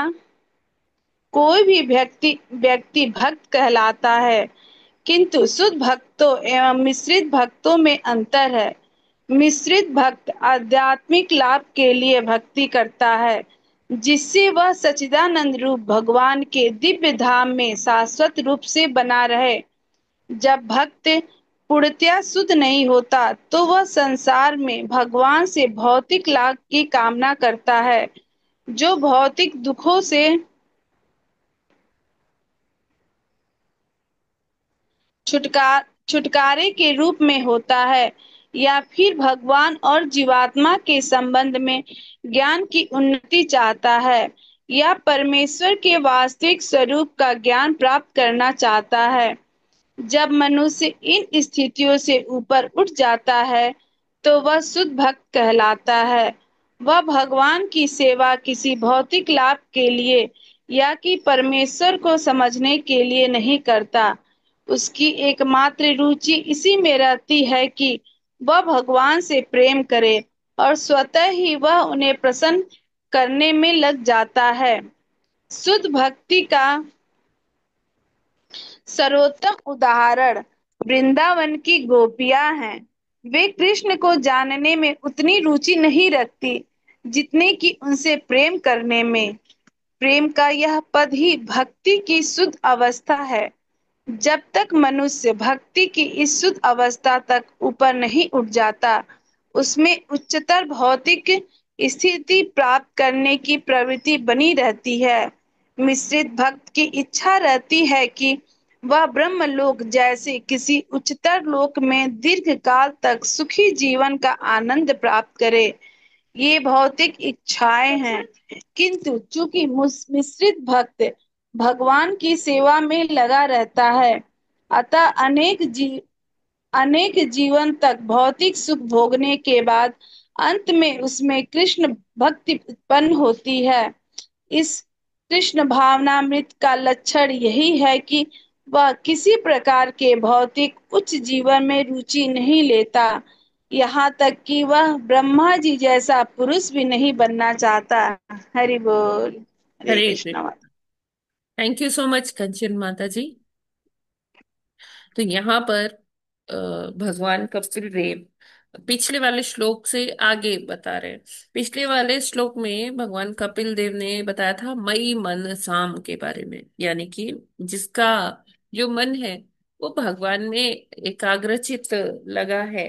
कोई भी व्यक्ति व्यक्ति भक्त कहलाता है, किंतु शुद्ध भक्तों एवं मिश्रित भक्तों में अंतर है। मिश्रित भक्त आध्यात्मिक लाभ के लिए भक्ति करता है, जिससे वह सच्चिदानंद रूप भगवान के दिव्य धाम में शाश्वत रूप से बना रहे। जब भक्त पूर्णतया शुद्ध नहीं होता तो वह संसार में भगवान से भौतिक लाभ की कामना करता है, जो भौतिक दुखों से छुटकारे के रूप में होता है, या फिर भगवान और जीवात्मा के संबंध में ज्ञान की उन्नति चाहता है, या परमेश्वर के वास्तविक स्वरूप का ज्ञान प्राप्त करना चाहता है। जब मनुष्य इन स्थितियों से ऊपर उठ जाता है तो वह शुद्ध भक्त कहलाता है। वह भगवान की सेवा किसी भौतिक लाभ के लिए या कि परमेश्वर को समझने के लिए नहीं करता। उसकी एकमात्र रुचि इसी में रहती है कि वह भगवान से प्रेम करे और स्वतः ही वह उन्हें प्रसन्न करने में लग जाता है। शुद्ध भक्ति का सर्वोत्तम उदाहरण वृंदावन की गोपियां हैं। वे कृष्ण को जानने में उतनी रुचि नहीं रखती जितने कि उनसे प्रेम करने में। प्रेम का यह पद ही भक्ति की शुद्ध अवस्था है। जब तक मनुष्य भक्ति की इस शुद्ध अवस्था तक ऊपर नहीं उठ जाता, उसमें उच्चतर भौतिक स्थिति प्राप्त करने की प्रवृत्ति बनी रहती है। मिश्रित भक्त की इच्छा रहती है कि वह ब्रह्मलोक जैसे किसी उच्चतर लोक में दीर्घ काल तक सुखी जीवन का आनंद प्राप्त करे। ये भौतिक इच्छाएं हैं, किंतु चूंकि मिश्रित भक्त भगवान की सेवा में लगा रहता है, अतः अनेक जीवन तक भौतिक सुख भोगने के बाद अंत में उसमें कृष्ण भक्ति उत्पन्न होती है। इस कृष्ण भावनामृत का लक्षण यही है कि वह किसी प्रकार के भौतिक उच्च जीवन में रुचि नहीं लेता, यहाँ तक कि वह ब्रह्मा जी जैसा पुरुष भी नहीं बनना चाहता। हरि बोल। हरे हरे कृष्णा कृष्ण। माता। थैंक यू सो मच कंचन माता जी। तो यहाँ पर भगवान कपिल देव पिछले वाले श्लोक से आगे बता रहे हैं। पिछले वाले श्लोक में भगवान कपिल देव ने बताया था मई मन साम के बारे में, यानी कि जिसका जो मन है वो भगवान में एकाग्रचित लगा है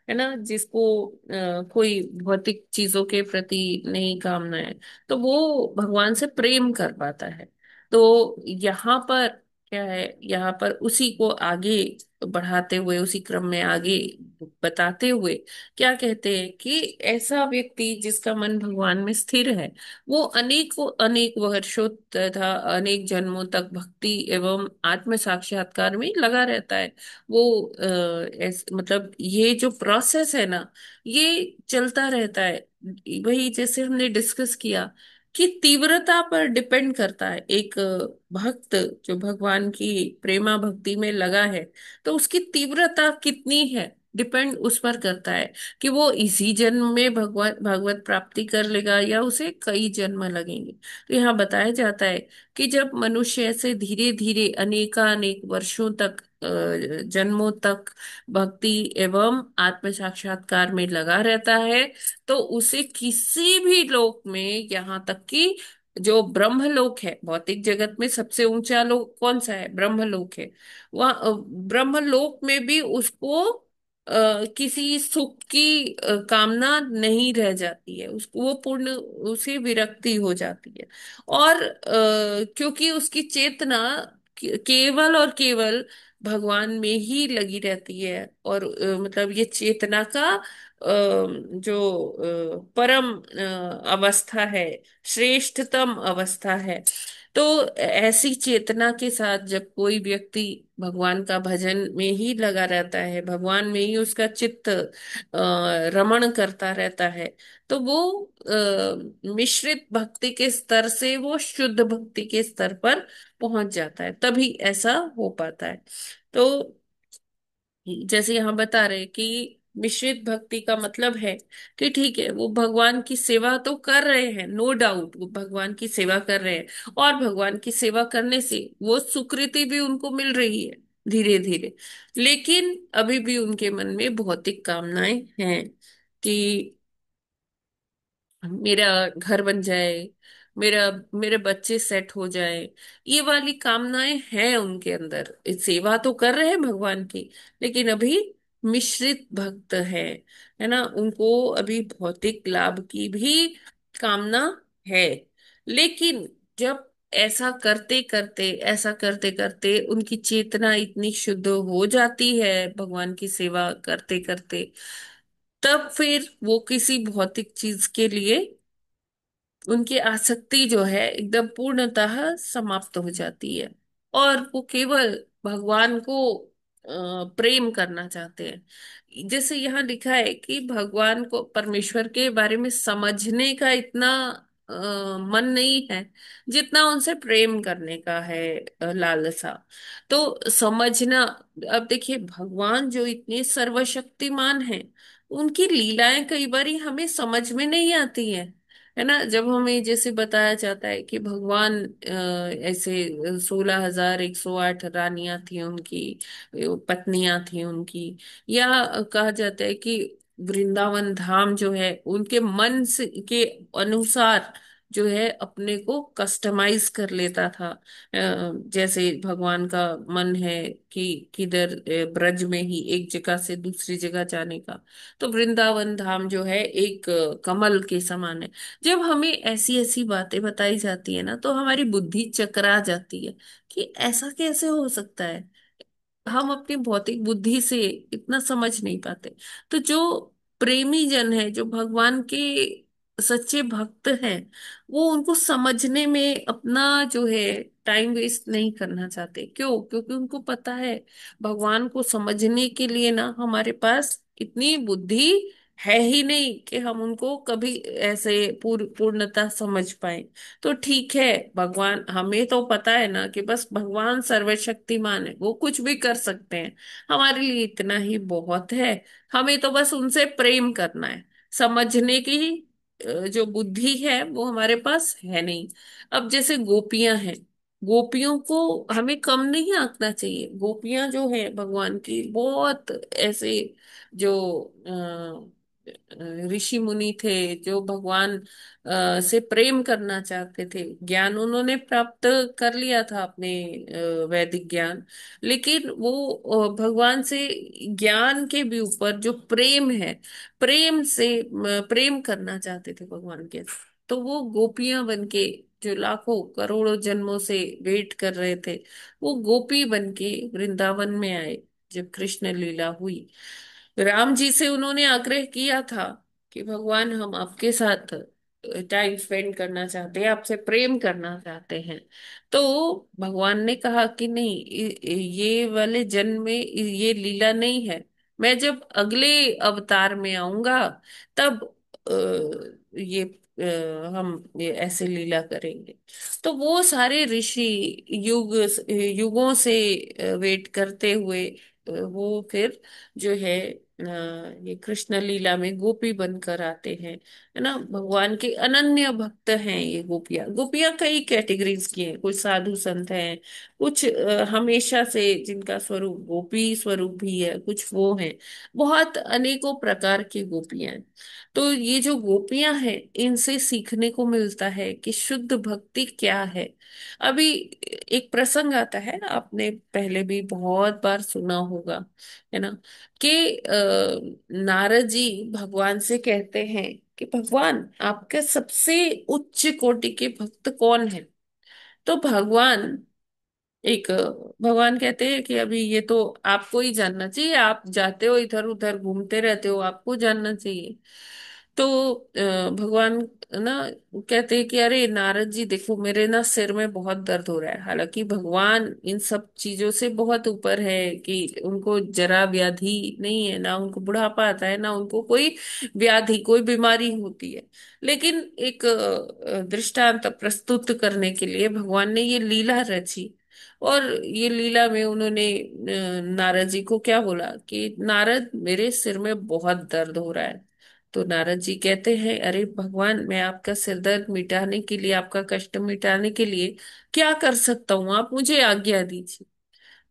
ना, जिसको कोई भौतिक चीजों के प्रति नहीं कामना है, तो वो भगवान से प्रेम कर पाता है। तो यहाँ पर क्या है, यहाँ पर उसी को आगे बढ़ाते हुए, उसी क्रम में आगे बताते हुए क्या कहते हैं कि ऐसा व्यक्ति जिसका मन भगवान में स्थिर है, वो अनेक अनेक वर्षों तथा अनेक जन्मों तक भक्ति एवं आत्म साक्षात्कार में लगा रहता है। वो मतलब ये जो प्रोसेस है ना, ये चलता रहता है। वही जैसे हमने डिस्कस किया कि तीव्रता पर डिपेंड करता है। एक भक्त जो भगवान की प्रेमा भक्ति में लगा है, तो उसकी तीव्रता कितनी है डिपेंड उस पर करता है कि वो इसी जन्म में भगवान भगवत प्राप्ति कर लेगा या उसे कई जन्म लगेंगे। तो यहाँ बताया जाता है कि जब मनुष्य ऐसे धीरे धीरे अनेकानेक वर्षों तक जन्मों तक भक्ति एवं आत्म साक्षात्कार में लगा रहता है, तो उसे किसी भी लोक में, यहाँ तक कि जो ब्रह्मलोक है, भौतिक जगत में सबसे ऊंचा लोक कौन सा है, ब्रह्मलोक है, वह ब्रह्मलोक में भी उसको किसी सुख की कामना नहीं रह जाती है, उसको वो पूर्ण उसे विरक्ति हो जाती है। और क्योंकि उसकी चेतना केवल और केवल भगवान में ही लगी रहती है, और मतलब ये चेतना का जो परम अवस्था है, श्रेष्ठतम अवस्था है। तो ऐसी चेतना के साथ जब कोई व्यक्ति भगवान का भजन में ही लगा रहता है, भगवान में ही उसका चित्त रमण करता रहता है, तो वो मिश्रित भक्ति के स्तर से वो शुद्ध भक्ति के स्तर पर पहुंच जाता है, तभी ऐसा हो पाता है। तो जैसे यहाँ बता रहे कि मिश्रित भक्ति का मतलब है कि ठीक है, वो भगवान की सेवा तो कर रहे हैं, नो डाउट वो भगवान की सेवा कर रहे हैं, और भगवान की सेवा करने से वो सुकृति भी उनको मिल रही है धीरे धीरे। लेकिन अभी भी उनके मन में भौतिक कामनाएं हैं कि मेरा घर बन जाए, मेरा मेरे बच्चे सेट हो जाए, ये वाली कामनाएं हैं उनके अंदर। सेवा तो कर रहे हैं भगवान की, लेकिन अभी मिश्रित भक्त है ना, उनको अभी भौतिक लाभ की भी कामना है। लेकिन जब ऐसा करते करते उनकी चेतना इतनी शुद्ध हो जाती है भगवान की सेवा करते करते, तब फिर वो किसी भौतिक चीज के लिए उनकी आसक्ति जो है एकदम पूर्णतः समाप्त हो जाती है, और वो केवल भगवान को प्रेम करना चाहते हैं। जैसे यहाँ लिखा है कि भगवान को, परमेश्वर के बारे में समझने का इतना मन नहीं है जितना उनसे प्रेम करने का है लालसा। तो समझना, अब देखिए भगवान जो इतने सर्वशक्तिमान हैं, उनकी लीलाएं कई बार हमें समझ में नहीं आती हैं, है ना। जब हमें जैसे बताया जाता है कि भगवान ऐसे 16,108 रानियां थी उनकी, पत्नियां थी उनकी, या कहा जाता है कि वृंदावन धाम जो है उनके मन से के अनुसार जो है अपने को कस्टमाइज कर लेता था। जैसे भगवान का मन है कि किधर ब्रज में ही एक जगह से दूसरी जगह जाने का, तो वृंदावन धाम जो है एक कमल के समान है। जब हमें ऐसी ऐसी बातें बताई जाती है ना, तो हमारी बुद्धि चकरा जाती है कि ऐसा कैसे हो सकता है, हम अपनी भौतिक बुद्धि से इतना समझ नहीं पाते। तो जो प्रेमी जन है, जो भगवान के सच्चे भक्त हैं, वो उनको समझने में अपना जो है टाइम वेस्ट नहीं करना चाहते। क्यों? क्योंकि उनको पता है भगवान को समझने के लिए ना हमारे पास इतनी बुद्धि है ही नहीं कि हम उनको कभी ऐसे पूर्णतः समझ पाए। तो ठीक है, भगवान, हमें तो पता है ना कि बस भगवान सर्वशक्तिमान है, वो कुछ भी कर सकते हैं, हमारे लिए इतना ही बहुत है। हमें तो बस उनसे प्रेम करना है, समझने की जो बुद्धि है वो हमारे पास है नहीं। अब जैसे गोपियां हैं, गोपियों को हमें कम नहीं आंकना चाहिए। गोपियां जो है भगवान की बहुत ऐसे जो ऋषि मुनि थे, जो भगवान से प्रेम करना चाहते थे, ज्ञान उन्होंने प्राप्त कर लिया था अपने वैदिक ज्ञान, लेकिन वो भगवान से ज्ञान के भी ऊपर जो प्रेम है, प्रेम से प्रेम करना चाहते थे भगवान के। तो वो गोपियां बनके, जो लाखों करोड़ों जन्मों से वेट कर रहे थे, वो गोपी बनके वृंदावन में आए जब कृष्ण लीला हुई। राम जी से उन्होंने आग्रह किया था कि भगवान, हम आपके साथ टाइम स्पेंड करना चाहते हैं, आपसे प्रेम करना चाहते हैं। तो भगवान ने कहा कि नहीं, ये वाले जन्म में ये लीला नहीं है, मैं जब अगले अवतार में आऊंगा तब ये हम ये ऐसे लीला करेंगे। तो वो सारे ऋषि युगों से वेट करते हुए वो फिर जो है ये कृष्ण लीला में गोपी बनकर आते हैं, है ना। भगवान के अनन्य भक्त हैं ये गोपियां। गोपियां कई कैटेगरीज की हैं, कुछ साधु संत हैं, कुछ हमेशा से जिनका स्वरूप गोपी स्वरूप भी है, कुछ वो हैं, बहुत अनेकों प्रकार की गोपियां हैं। तो ये जो गोपियां हैं, इनसे सीखने को मिलता है कि शुद्ध भक्ति क्या है। अभी एक प्रसंग आता है, आपने पहले भी बहुत बार सुना होगा, है ना, कि नारद जी भगवान से कहते हैं कि भगवान आपके सबसे उच्च कोटि के भक्त कौन है। तो भगवान कहते हैं कि अभी ये तो आपको ही जानना चाहिए, आप जाते हो इधर उधर घूमते रहते हो, आपको जानना चाहिए। तो भगवान ना कहते हैं कि अरे नारद जी देखो, मेरे ना सिर में बहुत दर्द हो रहा है। हालांकि भगवान इन सब चीजों से बहुत ऊपर है कि उनको जरा व्याधि नहीं है, ना उनको बुढ़ापा आता है, ना उनको कोई व्याधि कोई बीमारी होती है। लेकिन एक दृष्टांत प्रस्तुत करने के लिए भगवान ने ये लीला रची। और ये लीला में उन्होंने नारद जी को क्या बोला कि नारद मेरे सिर में बहुत दर्द हो रहा है। तो नारद जी कहते हैं अरे भगवान, मैं आपका सिर दर्द मिटाने के लिए, आपका कष्ट मिटाने के लिए क्या कर सकता हूँ, आप मुझे आज्ञा दीजिए।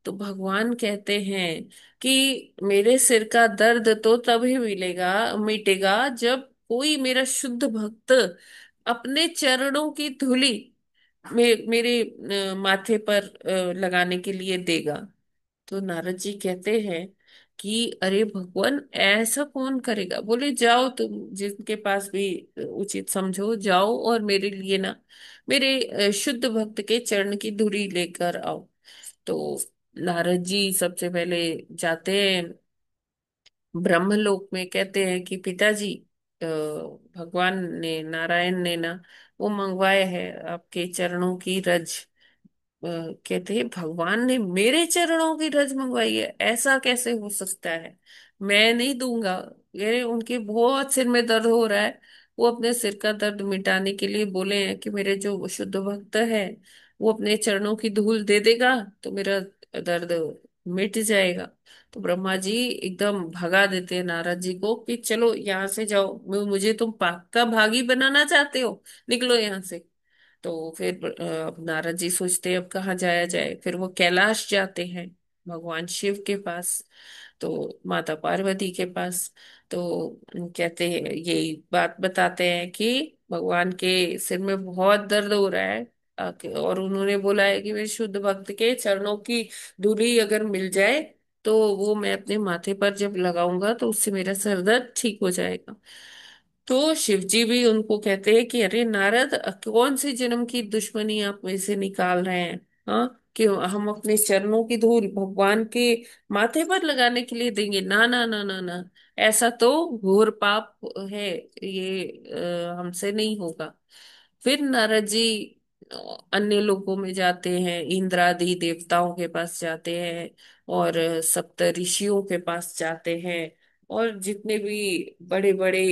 तो भगवान कहते हैं कि मेरे सिर का दर्द तो तभी मिटेगा जब कोई मेरा शुद्ध भक्त अपने चरणों की धूली मेरे माथे पर लगाने के लिए देगा। तो नारद जी कहते हैं कि अरे भगवान, ऐसा कौन करेगा। बोले जाओ तुम जिनके पास भी उचित समझो, जाओ और मेरे लिए ना मेरे शुद्ध भक्त के चरण की धूली लेकर आओ। तो नारद जी सबसे पहले जाते हैं ब्रह्मलोक में। कहते हैं कि पिताजी, भगवान ने, नारायण ने ना वो मंगवाए है आपके चरणों की रज। कहते हैं भगवान ने मेरे चरणों की रज मंगवाई है, ऐसा कैसे हो सकता है, मैं नहीं दूंगा। ये उनके बहुत सिर में दर्द हो रहा है, वो अपने सिर का दर्द मिटाने के लिए बोले हैं कि मेरे जो शुद्ध भक्त है वो अपने चरणों की धूल दे देगा तो मेरा दर्द मिट जाएगा। तो ब्रह्मा जी एकदम भगा देते हैं नारद जी को कि चलो यहाँ से जाओ, मुझे तुम पाक का भागी बनाना चाहते हो, निकलो यहाँ से। तो फिर नारद जी सोचते हैं अब कहाँ जाया जाए। फिर वो कैलाश जाते हैं भगवान शिव के पास, तो माता पार्वती के पास। तो कहते हैं, यही बात बताते हैं कि भगवान के सिर में बहुत दर्द हो रहा है, और उन्होंने बोला है कि मेरे शुद्ध भक्त के चरणों की धूली अगर मिल जाए तो वो मैं अपने माथे पर जब लगाऊंगा तो उससे मेरा सर दर्द ठीक हो जाएगा। तो शिव जी भी उनको कहते हैं कि अरे नारद, कौन से जन्म की दुश्मनी आप में से निकाल रहे हैं। हाँ, कि हम अपने चरणों की धूल भगवान के माथे पर लगाने के लिए देंगे? ना ना ना ना ना, ऐसा तो घोर पाप है, ये हमसे नहीं होगा। फिर नारद जी अ, अन्य लोकों में जाते हैं, इंद्र आदि देवताओं के पास जाते हैं, और सप्त ऋषियों के पास जाते हैं, और जितने भी बड़े बड़े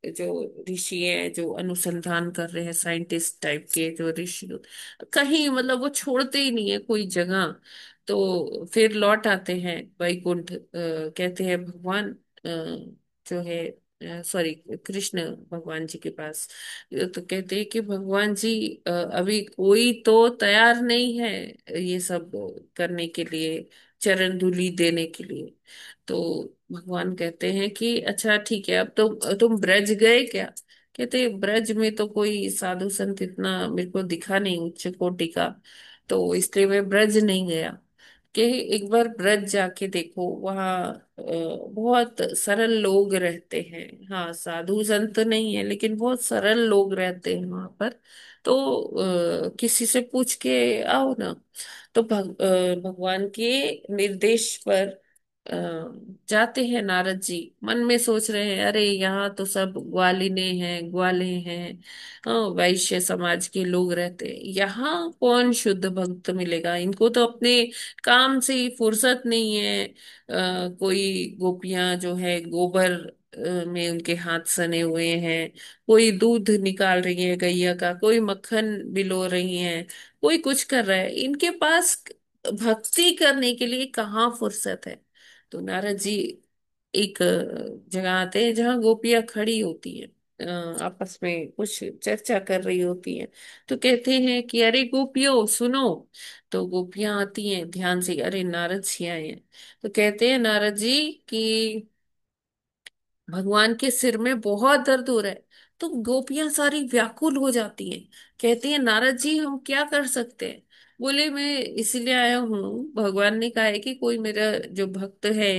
जो ऋषि हैं जो अनुसंधान कर रहे हैं, साइंटिस्ट टाइप के जो ऋषि, कहीं मतलब वो छोड़ते ही नहीं है कोई जगह। तो फिर लौट आते हैं वैकुंठ। कहते हैं भगवान, जो है सॉरी, कृष्ण भगवान जी के पास। तो कहते हैं कि भगवान जी, अभी कोई तो तैयार नहीं है ये सब करने के लिए, चरण धूलि देने के लिए। तो भगवान कहते हैं कि अच्छा ठीक है, अब तो तुम ब्रज गए क्या। कहते ब्रज में तो कोई साधु संत इतना मेरे को दिखा नहीं उच्च कोटि का, तो इसलिए मैं ब्रज नहीं गया। कि एक बार ब्रज जाके देखो, वहाँ बहुत सरल लोग रहते हैं। हाँ, साधु संत नहीं है लेकिन बहुत सरल लोग रहते हैं वहां पर। तो किसी से पूछ के आओ ना। तो भगवान के निर्देश पर अ, जाते हैं नारद जी। मन में सोच रहे हैं अरे यहाँ तो सब ग्वालिने हैं, ग्वाले हैं, हाँ, वैश्य समाज के लोग रहते हैं, यहाँ कौन शुद्ध भक्त मिलेगा। इनको तो अपने काम से ही फुर्सत नहीं है। कोई गोपियां जो है गोबर में उनके हाथ सने हुए हैं, कोई दूध निकाल रही है गैया का, कोई मक्खन बिलो रही है, कोई कुछ कर रहा है, इनके पास भक्ति करने के लिए कहाँ फुर्सत है। तो नारद जी एक जगह आते हैं जहाँ गोपियां खड़ी होती हैं, आपस में कुछ चर्चा कर रही होती हैं। तो कहते हैं कि अरे गोपियों सुनो। तो गोपियां आती हैं ध्यान से, अरे नारद जी आए हैं। तो कहते हैं नारद जी कि भगवान के सिर में बहुत दर्द हो रहा है। तो गोपियां सारी व्याकुल हो जाती हैं, कहती हैं नारद जी हम क्या कर सकते हैं। बोले मैं इसलिए आया हूँ, भगवान ने कहा है कि कोई मेरा जो भक्त है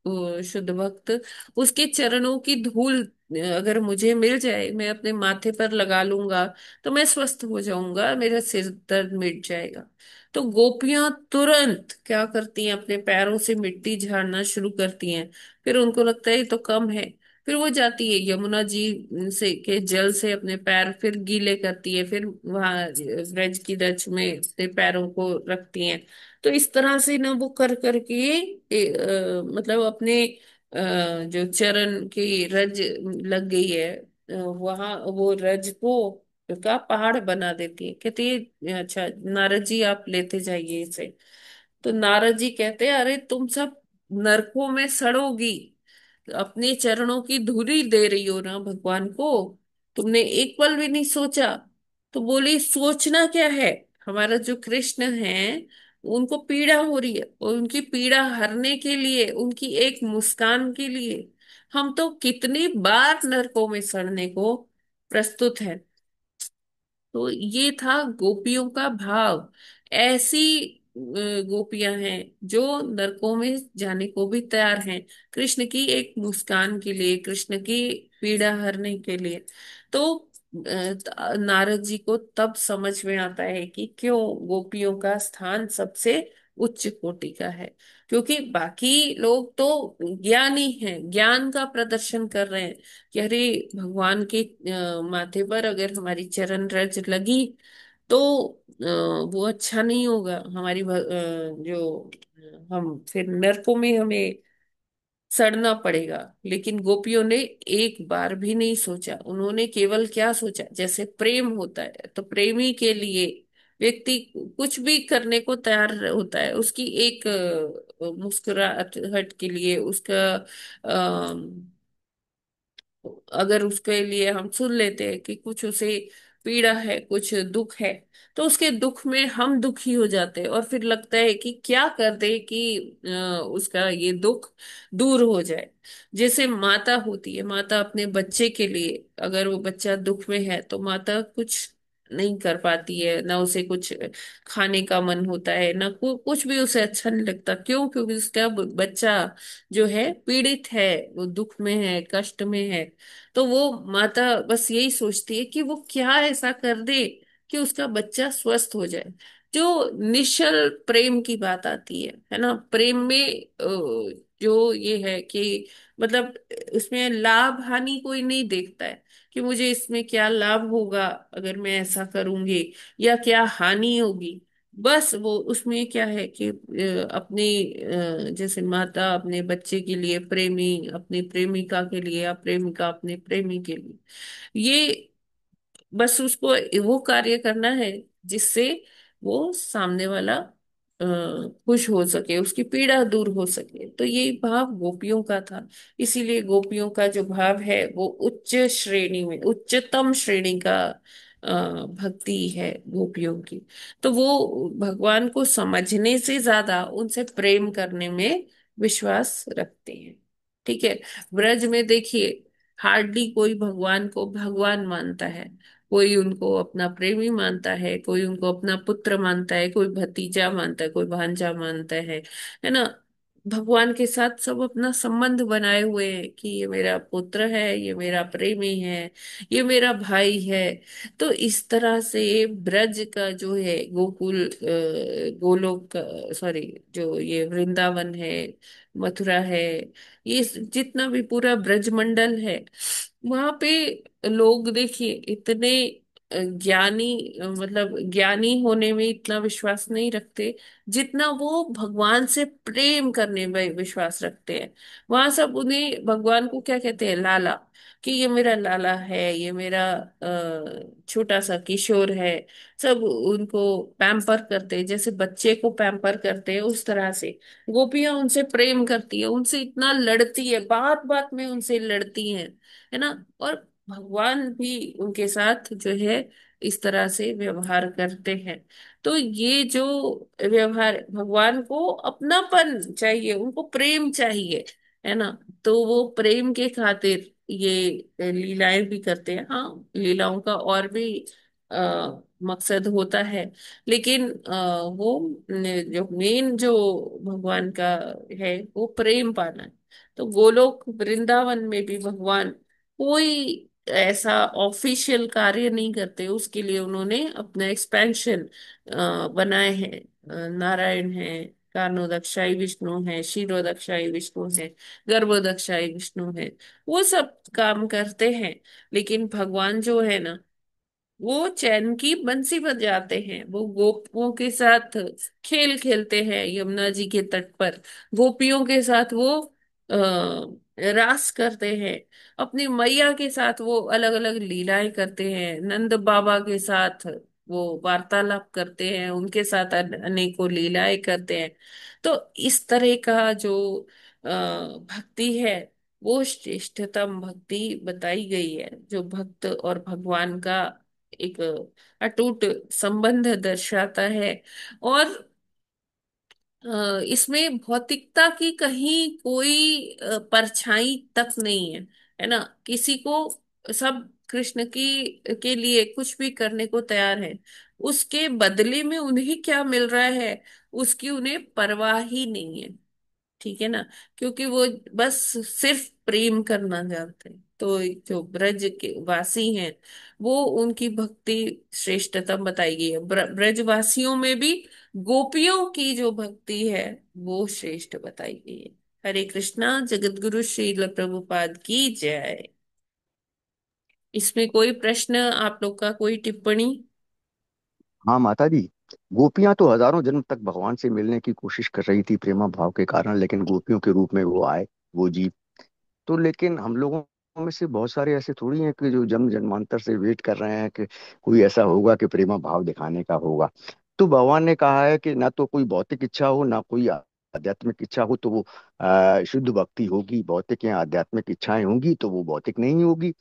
शुद्ध भक्त, उसके चरणों की धूल अगर मुझे मिल जाए, मैं अपने माथे पर लगा लूंगा, तो मैं स्वस्थ हो जाऊंगा, मेरा सिर दर्द मिट जाएगा। तो गोपियां तुरंत क्या करती हैं, अपने पैरों से मिट्टी झाड़ना शुरू करती हैं। फिर उनको लगता है ये तो कम है, फिर वो जाती है यमुना जी से के जल से अपने पैर फिर गीले करती है, फिर वहां ब्रज की रज में अपने पैरों को रखती हैं। तो इस तरह से ना वो कर करके मतलब अपने जो चरण की रज लग गई है, वहां वो रज को का पहाड़ बना देती है। कहती है अच्छा नारद जी आप लेते जाइए इसे। तो नारद जी कहते हैं अरे तुम सब नरकों में सड़ोगी, अपने चरणों की धूली दे रही हो ना भगवान को, तुमने एक पल भी नहीं सोचा। तो बोली सोचना क्या है, हमारा जो कृष्ण है उनको पीड़ा हो रही है, और उनकी पीड़ा हरने के लिए, उनकी एक मुस्कान के लिए हम तो कितनी बार नरकों में सड़ने को प्रस्तुत है। तो ये था गोपियों का भाव। ऐसी गोपियां हैं जो नरकों में जाने को भी तैयार हैं, कृष्ण की एक मुस्कान के लिए, कृष्ण की पीड़ा हरने के लिए। तो नारद जी को तब समझ में आता है कि क्यों गोपियों का स्थान सबसे उच्च कोटि का है। क्योंकि बाकी लोग तो ज्ञानी हैं, ज्ञान का प्रदर्शन कर रहे हैं कि अरे भगवान के माथे पर अगर हमारी चरण रज लगी तो वो अच्छा नहीं होगा, हमारी जो हम फिर नरकों में हमें सड़ना पड़ेगा। लेकिन गोपियों ने एक बार भी नहीं सोचा, उन्होंने केवल क्या सोचा, जैसे प्रेम होता है तो प्रेमी के लिए व्यक्ति कुछ भी करने को तैयार होता है, उसकी एक मुस्कुराहट के लिए, उसका अगर उसके लिए हम सुन लेते हैं कि कुछ उसे पीड़ा है, कुछ दुख है, तो उसके दुख में हम दुखी हो जाते हैं, और फिर लगता है कि क्या कर दे कि उसका ये दुख दूर हो जाए। जैसे माता होती है, माता अपने बच्चे के लिए, अगर वो बच्चा दुख में है तो माता कुछ नहीं कर पाती है, ना उसे कुछ खाने का मन होता है, ना कुछ भी उसे अच्छा नहीं लगता। क्यों? क्योंकि उसका बच्चा जो है पीड़ित है, वो दुख में है, कष्ट में है। तो वो माता बस यही सोचती है कि वो क्या ऐसा कर दे कि उसका बच्चा स्वस्थ हो जाए। जो निश्चल प्रेम की बात आती है ना, प्रेम में जो ये है कि मतलब उसमें लाभ हानि कोई नहीं देखता है कि मुझे इसमें क्या लाभ होगा अगर मैं ऐसा करूंगी, या क्या हानि होगी। बस वो उसमें क्या है कि अपने जैसे माता अपने बच्चे के लिए, प्रेमी अपनी प्रेमिका के लिए, या प्रेमिका अपने प्रेमी के लिए, ये बस उसको वो कार्य करना है जिससे वो सामने वाला खुश हो सके, उसकी पीड़ा दूर हो सके। तो ये भाव गोपियों का था। इसीलिए गोपियों का जो भाव है वो उच्च श्रेणी में, उच्चतम श्रेणी का भक्ति है गोपियों की। तो वो भगवान को समझने से ज्यादा उनसे प्रेम करने में विश्वास रखते हैं। ठीक है। ब्रज में देखिए हार्डली कोई भगवान को भगवान मानता है, कोई उनको अपना प्रेमी मानता है, कोई उनको अपना पुत्र मानता है, कोई भतीजा मानता है, कोई भांजा मानता है ना। भगवान के साथ सब अपना संबंध बनाए हुए हैं कि ये मेरा पुत्र है, ये मेरा प्रेमी है, ये मेरा भाई है। तो इस तरह से ब्रज का जो है गोकुल गोलोक का, सॉरी, जो ये वृंदावन है, मथुरा है, ये जितना भी पूरा ब्रज मंडल है, वहां पे लोग देखिए इतने ज्ञानी, मतलब ज्ञानी होने में इतना विश्वास नहीं रखते जितना वो भगवान से प्रेम करने में विश्वास रखते हैं। वहां सब उन्हें भगवान को क्या कहते हैं, लाला, कि ये मेरा लाला है, ये मेरा छोटा सा किशोर है। सब उनको पैम्पर करते हैं, जैसे बच्चे को पैम्पर करते हैं उस तरह से गोपियां उनसे प्रेम करती है, उनसे इतना लड़ती है, बात बात में उनसे लड़ती हैं, है ना। और भगवान भी उनके साथ जो है इस तरह से व्यवहार करते हैं। तो ये जो व्यवहार, भगवान को अपनापन चाहिए, उनको प्रेम चाहिए, है ना। तो वो प्रेम के खातिर ये लीलाएं भी करते हैं। हाँ, लीलाओं का और भी मकसद होता है, लेकिन वो जो मेन जो भगवान का है वो प्रेम पाना है। तो गोलोक वृंदावन में भी भगवान कोई ऐसा ऑफिशियल कार्य नहीं करते, उसके लिए उन्होंने अपना एक्सपेंशन बनाए हैं। नारायण है, कानोदक्षाई विष्णु है, क्षीरोदक्षाई विष्णु है, गर्भोदक्षाई विष्णु है, वो सब काम करते हैं। लेकिन भगवान जो है ना, वो चैन की बंसी बजाते हैं, वो गोपियों के साथ खेल खेलते हैं यमुना जी के तट पर। गोपियों के साथ वो रास करते हैं, अपनी मैया के साथ वो अलग अलग लीलाएं करते हैं, नंद बाबा के साथ वो वार्तालाप करते हैं, उनके साथ अनेकों लीलाएं करते हैं। तो इस तरह का जो भक्ति है, वो श्रेष्ठतम भक्ति बताई गई है, जो भक्त और भगवान का एक अटूट संबंध दर्शाता है। और इसमें भौतिकता की कहीं कोई परछाई तक नहीं है, है ना। किसी को सब कृष्ण की के लिए कुछ भी करने को तैयार है, उसके बदले में उन्हें क्या मिल रहा है उसकी उन्हें परवाह ही नहीं है, ठीक है ना। क्योंकि वो बस सिर्फ प्रेम करना जानते हैं। तो जो ब्रज के वासी हैं, वो उनकी भक्ति श्रेष्ठतम बताई गई है। ब्रजवासियों में भी गोपियों की जो भक्ति है वो श्रेष्ठ बताई गई है। हरे कृष्णा। जगत गुरु श्रील प्रभुपाद की जय। इसमें कोई प्रश्न, आप लोग का कोई टिप्पणी? हाँ माता जी, गोपियां तो हजारों जन्म तक भगवान से मिलने की कोशिश कर रही थी प्रेमा भाव के कारण, लेकिन गोपियों के रूप में वो आए, वो जी। तो लेकिन हम लोगों में से बहुत सारे ऐसे थोड़ी हैं कि जो जन्म जन्मांतर से वेट कर रहे हैं कि कोई ऐसा होगा कि प्रेमा भाव दिखाने का होगा। तो भगवान ने कहा है कि ना तो कोई भौतिक इच्छा हो, ना कोई आध्यात्मिक इच्छा हो, तो वो शुद्ध भक्ति होगी। भौतिक या आध्यात्मिक इच्छाएं होंगी तो वो भौतिक नहीं होगी।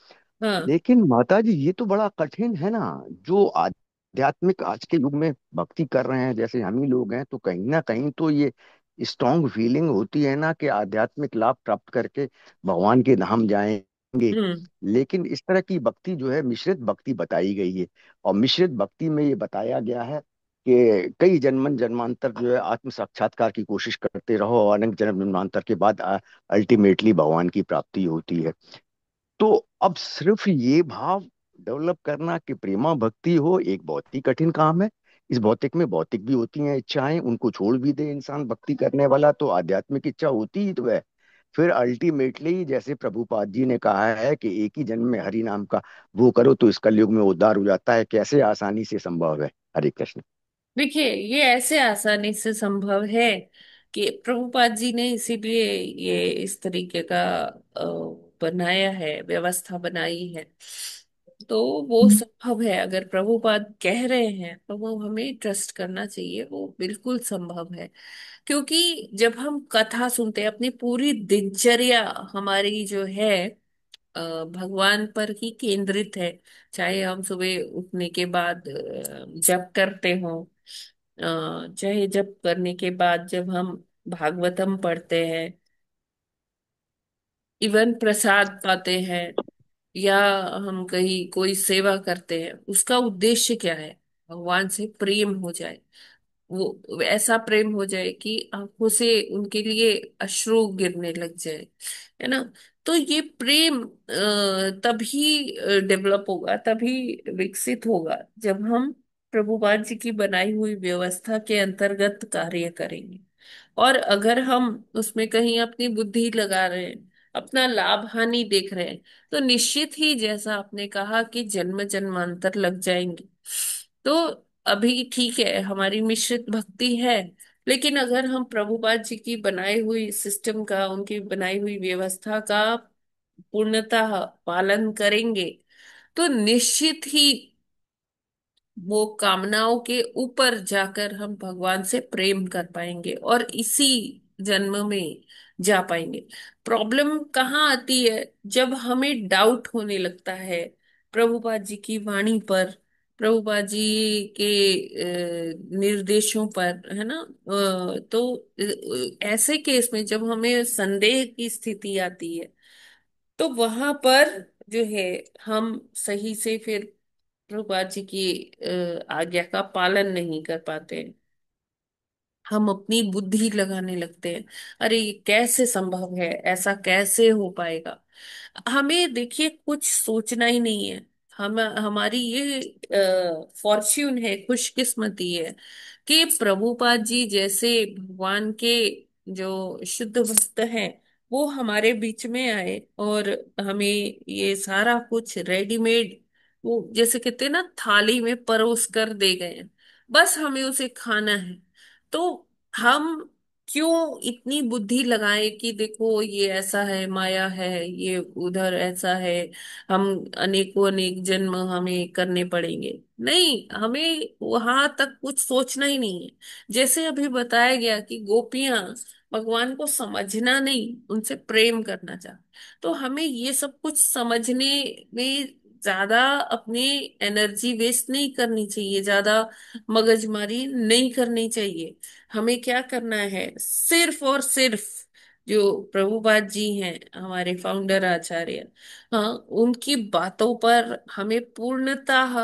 हाँ। लेकिन माता जी, ये तो बड़ा कठिन है ना। जो आध्यात्मिक आज के युग में भक्ति कर रहे हैं, जैसे हम ही लोग हैं, तो कहीं ना कहीं तो ये स्ट्रांग फीलिंग होती है ना कि आध्यात्मिक लाभ प्राप्त करके भगवान के धाम जाएंगे। हम्म। लेकिन इस तरह की भक्ति जो है मिश्रित भक्ति बताई गई है। और मिश्रित भक्ति में ये बताया गया है कि कई जन्म जन्मांतर जो है आत्म साक्षात्कार की कोशिश करते रहो, और अनेक जन्म जन्मांतर के बाद अल्टीमेटली भगवान की प्राप्ति होती है। तो अब सिर्फ ये भाव डेवलप करना कि प्रेमा भक्ति हो, एक बहुत ही कठिन काम है। इस भौतिक में भौतिक भी होती हैं इच्छाएं, उनको छोड़ भी दे इंसान भक्ति करने वाला, तो आध्यात्मिक इच्छा होती ही तो है। फिर अल्टीमेटली जैसे प्रभुपाद जी ने कहा है कि एक ही जन्म में हरि नाम का वो करो तो इस कलयुग में उद्धार हो जाता है। कैसे आसानी से संभव है? हरे कृष्ण। देखिए, ये ऐसे आसानी से संभव है कि प्रभुपाद जी ने इसीलिए ये इस तरीके का बनाया है, व्यवस्था बनाई है। तो वो संभव है, अगर प्रभुपाद कह रहे हैं तो वो हमें ट्रस्ट करना चाहिए, वो बिल्कुल संभव है। क्योंकि जब हम कथा सुनते हैं, अपनी पूरी दिनचर्या हमारी जो है भगवान पर ही केंद्रित है। चाहे हम सुबह उठने के बाद जप करते हो, चाहे जप करने के बाद जब हम भागवतम पढ़ते हैं, इवन प्रसाद पाते हैं, या हम कहीं कोई सेवा करते हैं, उसका उद्देश्य क्या है? भगवान से प्रेम हो जाए, वो ऐसा प्रेम हो जाए कि आंखों से उनके लिए अश्रु गिरने लग जाए, है ना। तो ये प्रेम तभी डेवलप होगा, तभी विकसित होगा, जब हम प्रभुपाद जी की बनाई हुई व्यवस्था के अंतर्गत कार्य करेंगे। और अगर हम उसमें कहीं अपनी बुद्धि लगा रहे हैं, अपना लाभ हानि देख रहे हैं, तो निश्चित ही जैसा आपने कहा कि जन्म जन्मांतर लग जाएंगे। तो अभी ठीक है, हमारी मिश्रित भक्ति है, लेकिन अगर हम प्रभुपाद जी की बनाई हुई सिस्टम का, उनकी बनाई हुई व्यवस्था का पूर्णतः पालन करेंगे, तो निश्चित ही वो कामनाओं के ऊपर जाकर हम भगवान से प्रेम कर पाएंगे और इसी जन्म में जा पाएंगे। प्रॉब्लम कहाँ आती है? जब हमें डाउट होने लगता है प्रभुपाद जी की वाणी पर, प्रभुपाद जी के निर्देशों पर, है ना। तो ऐसे केस में जब हमें संदेह की स्थिति आती है, तो वहां पर जो है हम सही से फिर प्रभुपाद जी की आज्ञा का पालन नहीं कर पाते हैं। हम अपनी बुद्धि लगाने लगते हैं। अरे ये कैसे संभव है, ऐसा कैसे हो पाएगा। हमें देखिए कुछ सोचना ही नहीं है। हम हमारी ये फॉर्च्यून है, खुशकिस्मती है कि प्रभुपाद जी जैसे भगवान के जो शुद्ध भक्त हैं वो हमारे बीच में आए और हमें ये सारा कुछ रेडीमेड, वो जैसे कहते हैं ना, थाली में परोस कर दे गए हैं। बस हमें उसे खाना है। तो हम क्यों इतनी बुद्धि लगाएं कि देखो ये ऐसा है, माया है, ये उधर ऐसा है, हम अनेकों अनेक जन्म हमें करने पड़ेंगे। नहीं, हमें वहां तक कुछ सोचना ही नहीं है। जैसे अभी बताया गया कि गोपियां भगवान को समझना नहीं, उनसे प्रेम करना चाह, तो हमें ये सब कुछ समझने में ज्यादा अपनी एनर्जी वेस्ट नहीं करनी चाहिए, ज्यादा मगजमारी नहीं करनी चाहिए। हमें क्या करना है, सिर्फ और सिर्फ जो प्रभुपाद जी हैं, हमारे फाउंडर आचार्य, हाँ, उनकी बातों पर हमें पूर्णतः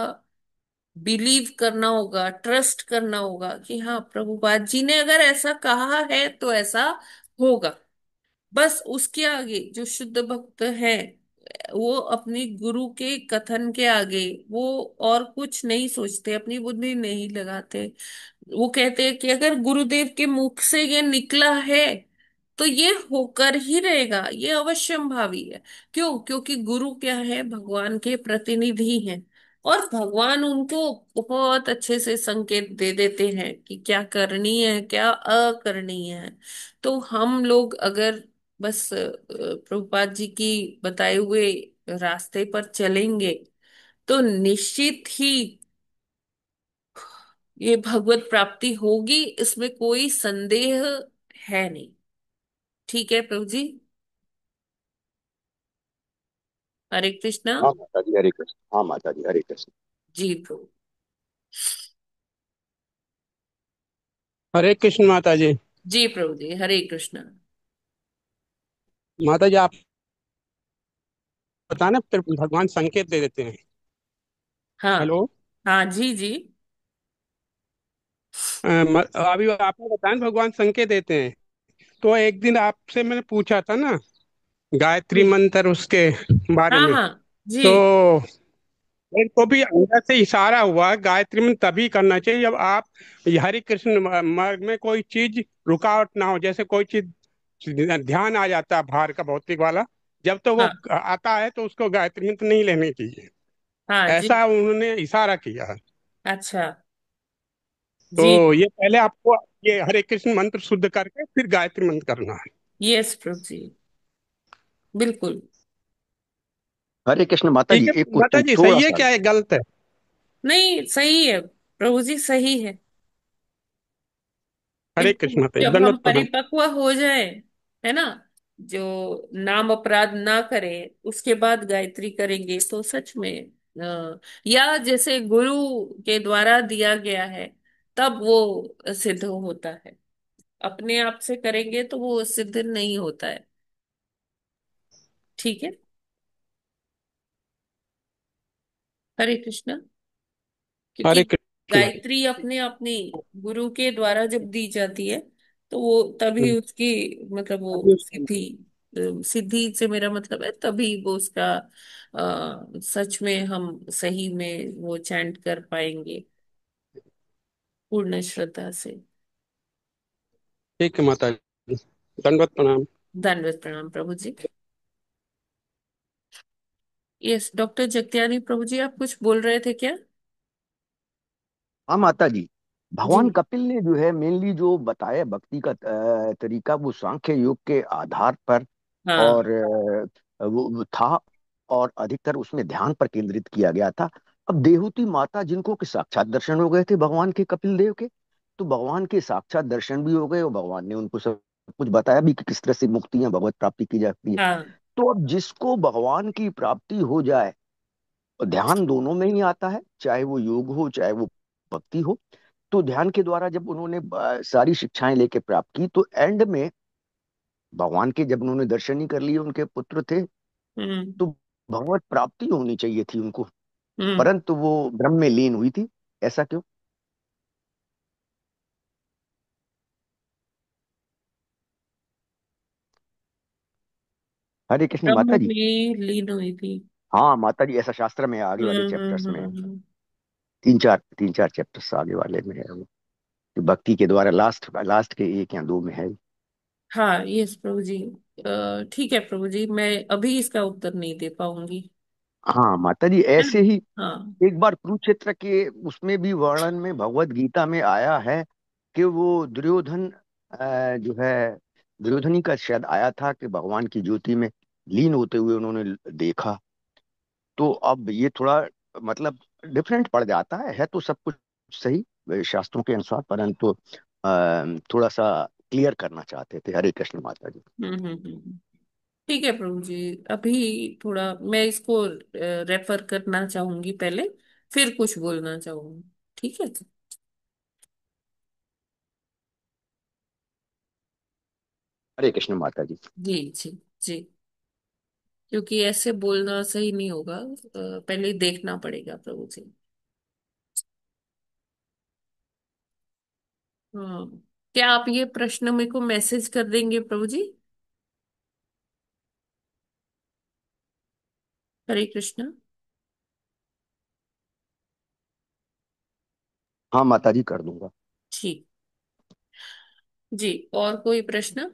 बिलीव करना होगा, ट्रस्ट करना होगा कि हाँ, प्रभुपाद जी ने अगर ऐसा कहा है तो ऐसा होगा। बस उसके आगे जो शुद्ध भक्त है वो अपनी गुरु के कथन के आगे वो और कुछ नहीं सोचते, अपनी बुद्धि नहीं लगाते। वो कहते हैं कि अगर गुरुदेव के मुख से ये निकला है तो ये होकर ही रहेगा, ये अवश्यंभावी है। क्यों? क्योंकि गुरु क्या है, भगवान के प्रतिनिधि हैं और भगवान उनको बहुत अच्छे से संकेत दे देते हैं कि क्या करनी है, क्या अकरनी है। तो हम लोग अगर बस प्रभुपाद जी की बताए हुए रास्ते पर चलेंगे तो निश्चित ही ये भगवत प्राप्ति होगी, इसमें कोई संदेह है नहीं। ठीक है प्रभु जी। हरे कृष्णा। हाँ माता जी हरे कृष्ण, हाँ माता जी हरे कृष्ण। जी प्रभु। हरे कृष्ण माता जी। जी प्रभु जी, हरे कृष्णा। माता जी आप बताना, फिर भगवान संकेत दे देते हैं। हाँ। हेलो। हाँ जी जी। अभी आपने बताया ना, भगवान संकेत देते हैं। तो एक दिन आपसे मैंने पूछा था ना, गायत्री जी। मंत्र उसके बारे हाँ में। हाँ जी। तो मेरे को भी अंदर से इशारा हुआ, गायत्री मंत्र तभी करना चाहिए जब आप हरे कृष्ण मार्ग में कोई चीज रुकावट ना हो। जैसे कोई चीज ध्यान आ जाता है बाहर का, भौतिक वाला, जब तो वो हाँ। आता है तो उसको गायत्री मंत्र नहीं लेनी चाहिए। हाँ जी। ऐसा उन्होंने इशारा किया है। अच्छा। तो जी। ये पहले आपको ये हरे कृष्ण मंत्र शुद्ध करके फिर गायत्री मंत्र करना है। यस प्रभु जी, बिल्कुल। हरे कृष्ण माता ठीक जी, है एक माता क्वेश्चन जी, थोड़ा सही है सा। क्या है गलत है? नहीं, सही है प्रभु जी, सही है। हरे बिल्कुल, कृष्ण माता जी, जब हम दंडवत प्रणाम। परिपक्व हो जाए, है ना, जो नाम अपराध ना करें उसके बाद गायत्री करेंगे तो सच में या जैसे गुरु के द्वारा दिया गया है तब वो सिद्ध होता है। अपने आप से करेंगे तो वो सिद्ध नहीं होता है। ठीक है। हरे कृष्णा। क्योंकि हरे कृष्ण माता गायत्री अपने अपने गुरु के द्वारा जब दी जाती है तो वो तभी जी। उसकी, मतलब अभी वो उसको सिद्धि, सिद्धि से मेरा मतलब है तभी वो उसका सच में हम सही में वो चैंट कर पाएंगे पूर्ण श्रद्धा से। ठीक है माता जी, दंडवत प्रणाम। धन्यवाद, प्रणाम प्रभु जी। यस डॉक्टर जगत्यानी प्रभु जी, आप कुछ बोल रहे थे क्या? हाँ माता जी, जी। भगवान कपिल ने जो है मेनली जो बताया भक्ति का तरीका, वो सांख्य योग के आधार पर हाँ। और वो था, और अधिकतर उसमें ध्यान पर केंद्रित किया गया था। अब देहूती माता जिनको कि साक्षात दर्शन हो गए थे भगवान के, कपिल देव के, तो भगवान के साक्षात दर्शन भी हो गए और भगवान ने उनको सब कुछ बताया भी कि किस तरह से मुक्ति या भगवत प्राप्ति की जाती है। हाँ। तो अब जिसको भगवान की प्राप्ति हो जाए, और ध्यान दोनों में ही आता है, चाहे वो योग हो चाहे वो भक्ति हो, तो ध्यान के द्वारा जब उन्होंने सारी शिक्षाएं लेके प्राप्त की, तो एंड में भगवान के जब उन्होंने दर्शन ही कर लिए, उनके पुत्र थे, हम्म। तो भगवत प्राप्ति होनी चाहिए थी उनको, हम्म। परंतु वो ब्रह्म में लीन हुई थी। ऐसा क्यों? हरे कृष्ण माता ब्रह्म जी। में लीन हुई थी। हाँ माता जी, ऐसा शास्त्र में है, आगे वाले चैप्टर्स में है। तीन चार चैप्टर्स आगे वाले में है वो, कि भक्ति के द्वारा लास्ट लास्ट के एक या दो में है। हाँ यस प्रभु जी। ठीक है प्रभु जी, मैं अभी इसका उत्तर नहीं दे पाऊंगी। हाँ माता जी, है ना? ऐसे ही हाँ। एक बार कुरुक्षेत्र के उसमें भी वर्णन में भगवत गीता में आया है कि वो दुर्योधन जो है, दुर्योधन ही का शायद आया था कि भगवान की ज्योति में लीन होते हुए उन्होंने देखा। तो अब ये थोड़ा मतलब डिफरेंट पड़ जाता है तो सब कुछ सही शास्त्रों के अनुसार, परंतु थोड़ा सा क्लियर करना चाहते थे। हरे कृष्ण माता जी। ठीक है प्रभु जी। अभी थोड़ा मैं इसको रेफर करना चाहूंगी पहले, फिर कुछ बोलना चाहूंगी। ठीक है। हरे कृष्ण माता जी। जी जी जी। क्योंकि ऐसे बोलना सही नहीं होगा, पहले देखना पड़ेगा प्रभु जी। हाँ। क्या आप ये प्रश्न मेरे को मैसेज कर देंगे प्रभु जी? हरे कृष्णा। हाँ माता जी, कर दूंगा। ठीक। जी, और कोई प्रश्न?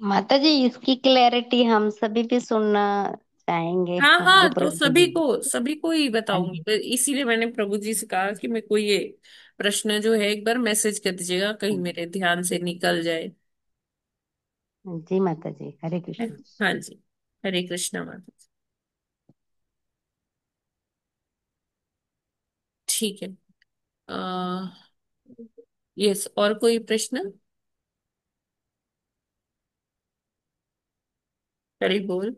माता जी, इसकी क्लैरिटी हम सभी भी सुनना चाहेंगे, हाँ हम जो हाँ, तो प्रश्न सभी को ही हाँ बताऊंगी, जी। तो इसीलिए मैंने प्रभु जी से कहा कि मेरे को ये प्रश्न जो है एक बार मैसेज कर दीजिएगा, कहीं मेरे ध्यान से निकल जाए। जी माता जी, हरे है? कृष्ण। हाँ जी। हरे कृष्णा माता जी। ठीक है। यस, और कोई प्रश्न? हरि बोल।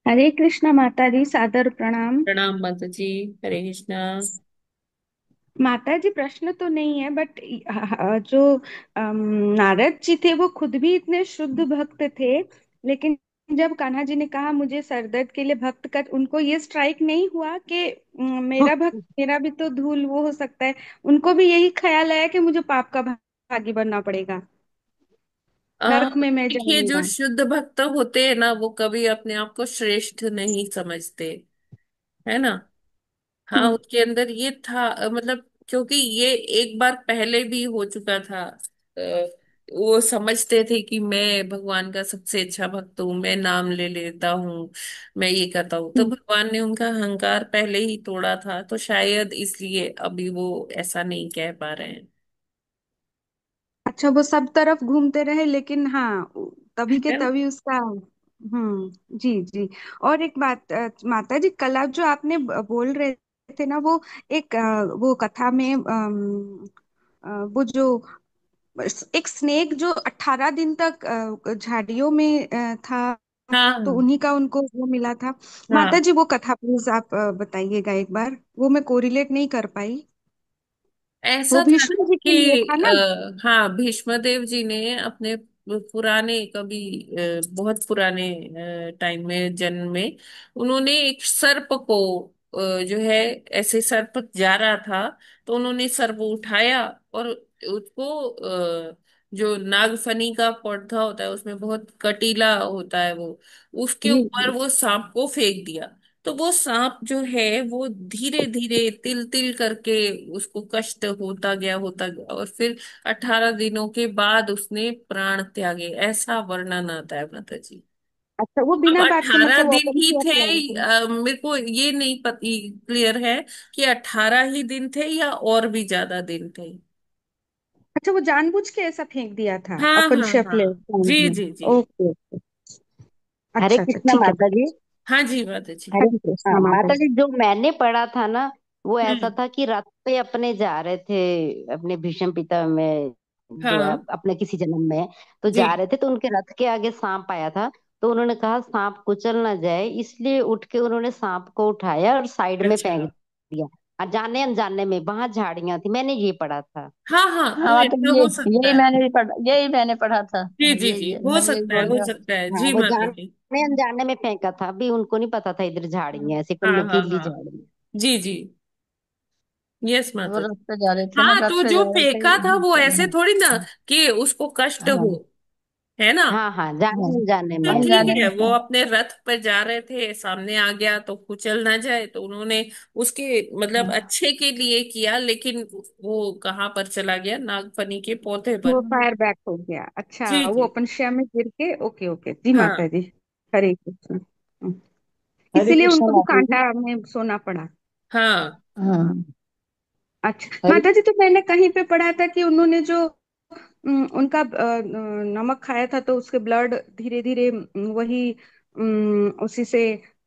हरे कृष्ण माता जी, सादर प्रणाम। प्रणाम माता जी। हरे कृष्णा। माता जी, प्रश्न तो नहीं है, बट जो अम, नारद जी थे वो खुद भी इतने शुद्ध भक्त थे, लेकिन जब कान्हा जी ने कहा मुझे सरदर्द के लिए भक्त कर, उनको ये स्ट्राइक नहीं हुआ कि मेरा भक्त, मेरा भी तो धूल वो हो सकता है। उनको भी यही ख्याल आया कि मुझे पाप का भागी बनना पड़ेगा, नरक में मैं देखिए, जो जाऊंगा। शुद्ध भक्त होते हैं ना, वो कभी अपने आप को श्रेष्ठ नहीं समझते, है ना? हाँ, हम्म। उसके अंदर ये था, मतलब क्योंकि ये एक बार पहले भी हो चुका था। वो समझते थे कि मैं भगवान का सबसे अच्छा भक्त हूँ, मैं नाम ले लेता हूँ, मैं ये करता हूँ, तो हम्म। भगवान ने उनका अहंकार पहले ही तोड़ा था, तो शायद इसलिए अभी वो ऐसा नहीं कह पा रहे हैं। अच्छा, वो सब तरफ घूमते रहे, लेकिन हाँ, तभी के है ना? तभी उसका। जी जी। और एक बात, माता जी, कल आप जो आपने बोल रहे थे ना, वो एक वो कथा में वो जो एक स्नेक जो 18 दिन तक झाड़ियों में था, तो हाँ उन्हीं का उनको वो मिला था। माता हाँ। जी, वो कथा प्लीज आप बताइएगा एक बार, वो मैं कोरिलेट नहीं कर पाई। वो ऐसा था भीष्म जी के लिए कि था ना? हाँ, भीष्म देव जी ने अपने पुराने कभी बहुत पुराने टाइम में, जन्म में, उन्होंने एक सर्प को जो है, ऐसे सर्प जा रहा था, तो उन्होंने सर्प उठाया और उसको जो नागफनी का पौधा होता है, उसमें बहुत कटीला होता है वो, उसके जी ऊपर जी। वो सांप को फेंक दिया। तो वो सांप जो है वो धीरे धीरे तिल तिल करके उसको कष्ट होता गया और फिर 18 दिनों के बाद उसने प्राण त्यागे, ऐसा वर्णन आता है माता जी। अच्छा, वो अब बिना बात के 18 मतलब दिन ओपन ही किया थे। था उनको? मेरे को ये नहीं पता क्लियर है कि 18 ही दिन थे या और भी ज्यादा दिन थे। अच्छा, वो जानबूझ के ऐसा फेंक दिया था हाँ अपन हाँ हाँ। शेफले जी में? जी जी। ओके। हरे अच्छा अच्छा, कृष्ण ठीक है। माता जी। हाँ जी माता जी। हरे हरे हाँ कृष्णा माता माता जी। जी, जो मैंने पढ़ा था ना, वो ऐसा हम्म। था कि रथ पे अपने जा रहे थे, अपने भीष्म पिता में जो है हाँ अपने किसी जन्म में, तो जी। जा रहे थे, तो उनके रथ के आगे सांप आया था। तो उन्होंने कहा सांप कुचल ना जाए, इसलिए उठ के उन्होंने सांप को उठाया और साइड में अच्छा। फेंक दिया। जाने अनजाने में वहां झाड़ियां थी, मैंने ये पढ़ा था। हाँ हाँ, तो हाँ, तो ऐसा ये हो सकता यही है। मैंने भी पढ़ा, यही मैंने पढ़ा था। जी हाँ, जी यही जी, है, हो मैं यही सकता है, बोल हो रहा हूँ। सकता है हाँ, जी वो माता जी। जाने अनजाने में फेंका था, अभी उनको नहीं पता था इधर झाड़ियां ऐसी कोई हाँ हाँ नुकीली हाँ। झाड़ी। जी जी। यस वो माता जी। रथ पे जा रहे थे ना, हाँ, रथ तो पे जो जा रहे थे। फेंका था वो ऐसे हाँ थोड़ी ना कि उसको कष्ट हाँ हो। है ना। हाँ हाँ, जाने अनजाने तो में। ठीक है, वो अपने रथ पर जा रहे थे, सामने आ गया तो कुचल ना जाए, तो उन्होंने उसके मतलब अच्छे के लिए किया, लेकिन वो कहाँ पर चला गया, नागफनी के पौधे पर। वो फायर बैक हो गया। अच्छा, जी वो जी। अपन शय में गिर के। ओके ओके जी माता हाँ जी। हरे कृष्ण। हरे इसीलिए कृष्णा उनको भी माता जी। कांटा में सोना पड़ा। हाँ। हाँ। अच्छा हरे माता जी, तो मैंने कहीं पे पढ़ा था कि उन्होंने जो उनका नमक खाया था तो उसके ब्लड धीरे धीरे वही उसी से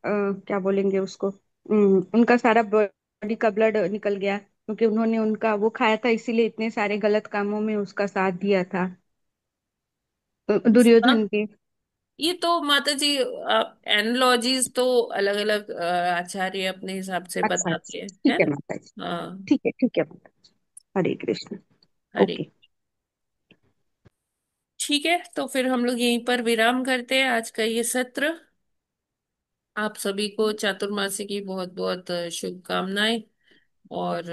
क्या बोलेंगे उसको, उनका सारा बॉडी का ब्लड निकल गया, क्योंकि उन्होंने उनका वो खाया था, इसीलिए इतने सारे गलत कामों में उसका साथ दिया था हाँ, दुर्योधन के। ये तो माता जी एनलॉजीज तो अलग अलग आचार्य अपने हिसाब से अच्छा बताते अच्छा, हैं, ठीक है है ना। माता जी। हाँ। ठीक है माता जी। हरे कृष्ण। हरे। ओके। ठीक है, तो फिर हम लोग यहीं पर विराम करते हैं आज का ये सत्र। आप सभी को चातुर्मासी की बहुत बहुत शुभकामनाएं। और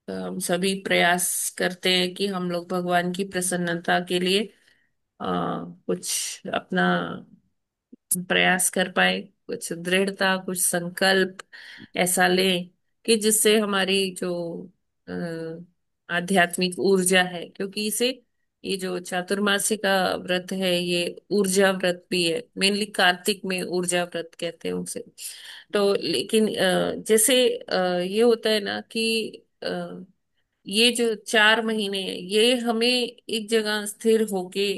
हम सभी प्रयास करते हैं कि हम लोग भगवान की प्रसन्नता के लिए कुछ अपना प्रयास कर पाए, कुछ दृढ़ता, कुछ संकल्प ऐसा लें कि जिससे हमारी जो आध्यात्मिक ऊर्जा है, क्योंकि इसे ये जो चातुर्मासी का व्रत है ये ऊर्जा व्रत भी है, मेनली कार्तिक में ऊर्जा व्रत कहते हैं उसे। तो लेकिन जैसे ये होता है ना कि ये जो 4 महीने हैं ये हमें एक जगह स्थिर होके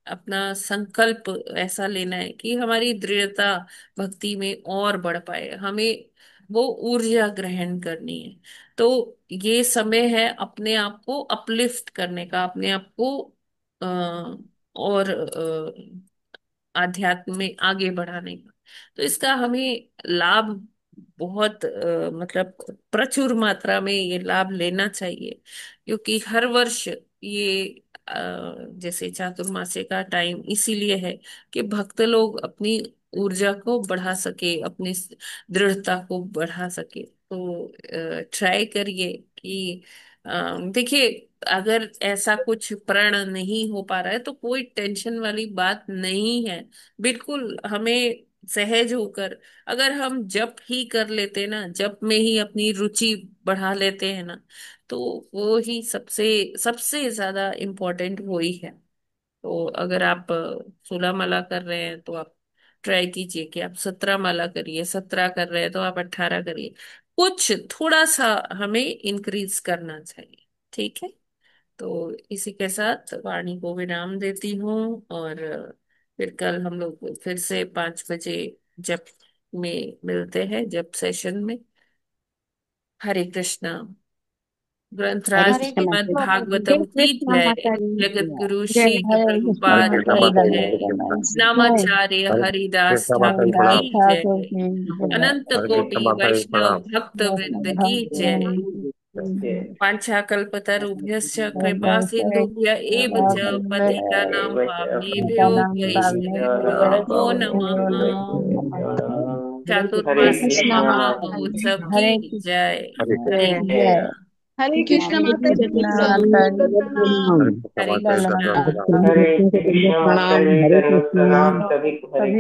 अपना संकल्प ऐसा लेना है कि हमारी दृढ़ता भक्ति में और बढ़ पाए, हमें वो ऊर्जा ग्रहण करनी है। तो ये समय है अपने आप को अपलिफ्ट करने का, अपने आप को और आध्यात्म में आगे बढ़ाने का। तो इसका हमें लाभ बहुत मतलब प्रचुर मात्रा में ये लाभ लेना चाहिए, क्योंकि हर वर्ष ये जैसे चातुर्मास्य का टाइम इसीलिए है कि भक्त लोग अपनी ऊर्जा को बढ़ा सके, अपनी दृढ़ता को बढ़ा सके। तो ट्राई करिए कि देखिए, अगर ऐसा कुछ प्रण नहीं हो पा रहा है तो कोई टेंशन वाली बात नहीं है। बिल्कुल हमें सहज होकर, अगर हम जप ही कर लेते ना, जप में ही अपनी रुचि बढ़ा लेते हैं ना, तो वो ही सबसे सबसे ज्यादा इम्पोर्टेंट वही है। तो अगर आप 16 माला कर रहे हैं तो आप ट्राई कीजिए कि आप 17 माला करिए, 17 कर रहे हैं तो आप 18 करिए, कुछ थोड़ा सा हमें इंक्रीज करना चाहिए। ठीक है, तो इसी के साथ वाणी को विराम देती हूँ। और फिर कल हम लोग फिर से 5 बजे जप में मिलते हैं, जप सेशन में। हरे कृष्णा। हरे ग्रंथराज हरे कृष्णा श्रीमद् माता कृष्णा जी। माता भागवतम जय जी। की कृष्ण जय। माता जी। जगत गुरु जय श्रील हरे कृष्ण प्रभुपाद माता की जी जय। जय नामाचार्य हरे हरिदास कृष्ण माता जी ठाकुर हरिदास की प्रणाम। जय। ठाकुर की जय अनंत हरे कृष्ण कोटि माता जी वैष्णव प्रणाम। भक्त वृंद वैष्णव की जय। भक्त वाञ्छाकल्पतरुभ्यश्च कृपा सिन्धुभ्य एव च पतितानां पावनेभ्यो वैष्णवेभ्यो नमो नमः। हरे चातुर्मास्य कृष्णा माता जी। महामहोत्सव की जय। हरे हरे कृष्ण। जय। कृष्णा। हरे कृष्णा हरे माता कृष्ण जी, सभी को माता जी दंडवत प्रणाम। हरे कृष्ण हरे माता जी का कृष्णा। प्रणाम। हरे कृष्ण माता जी दंडवत प्रणाम सभी को। हरे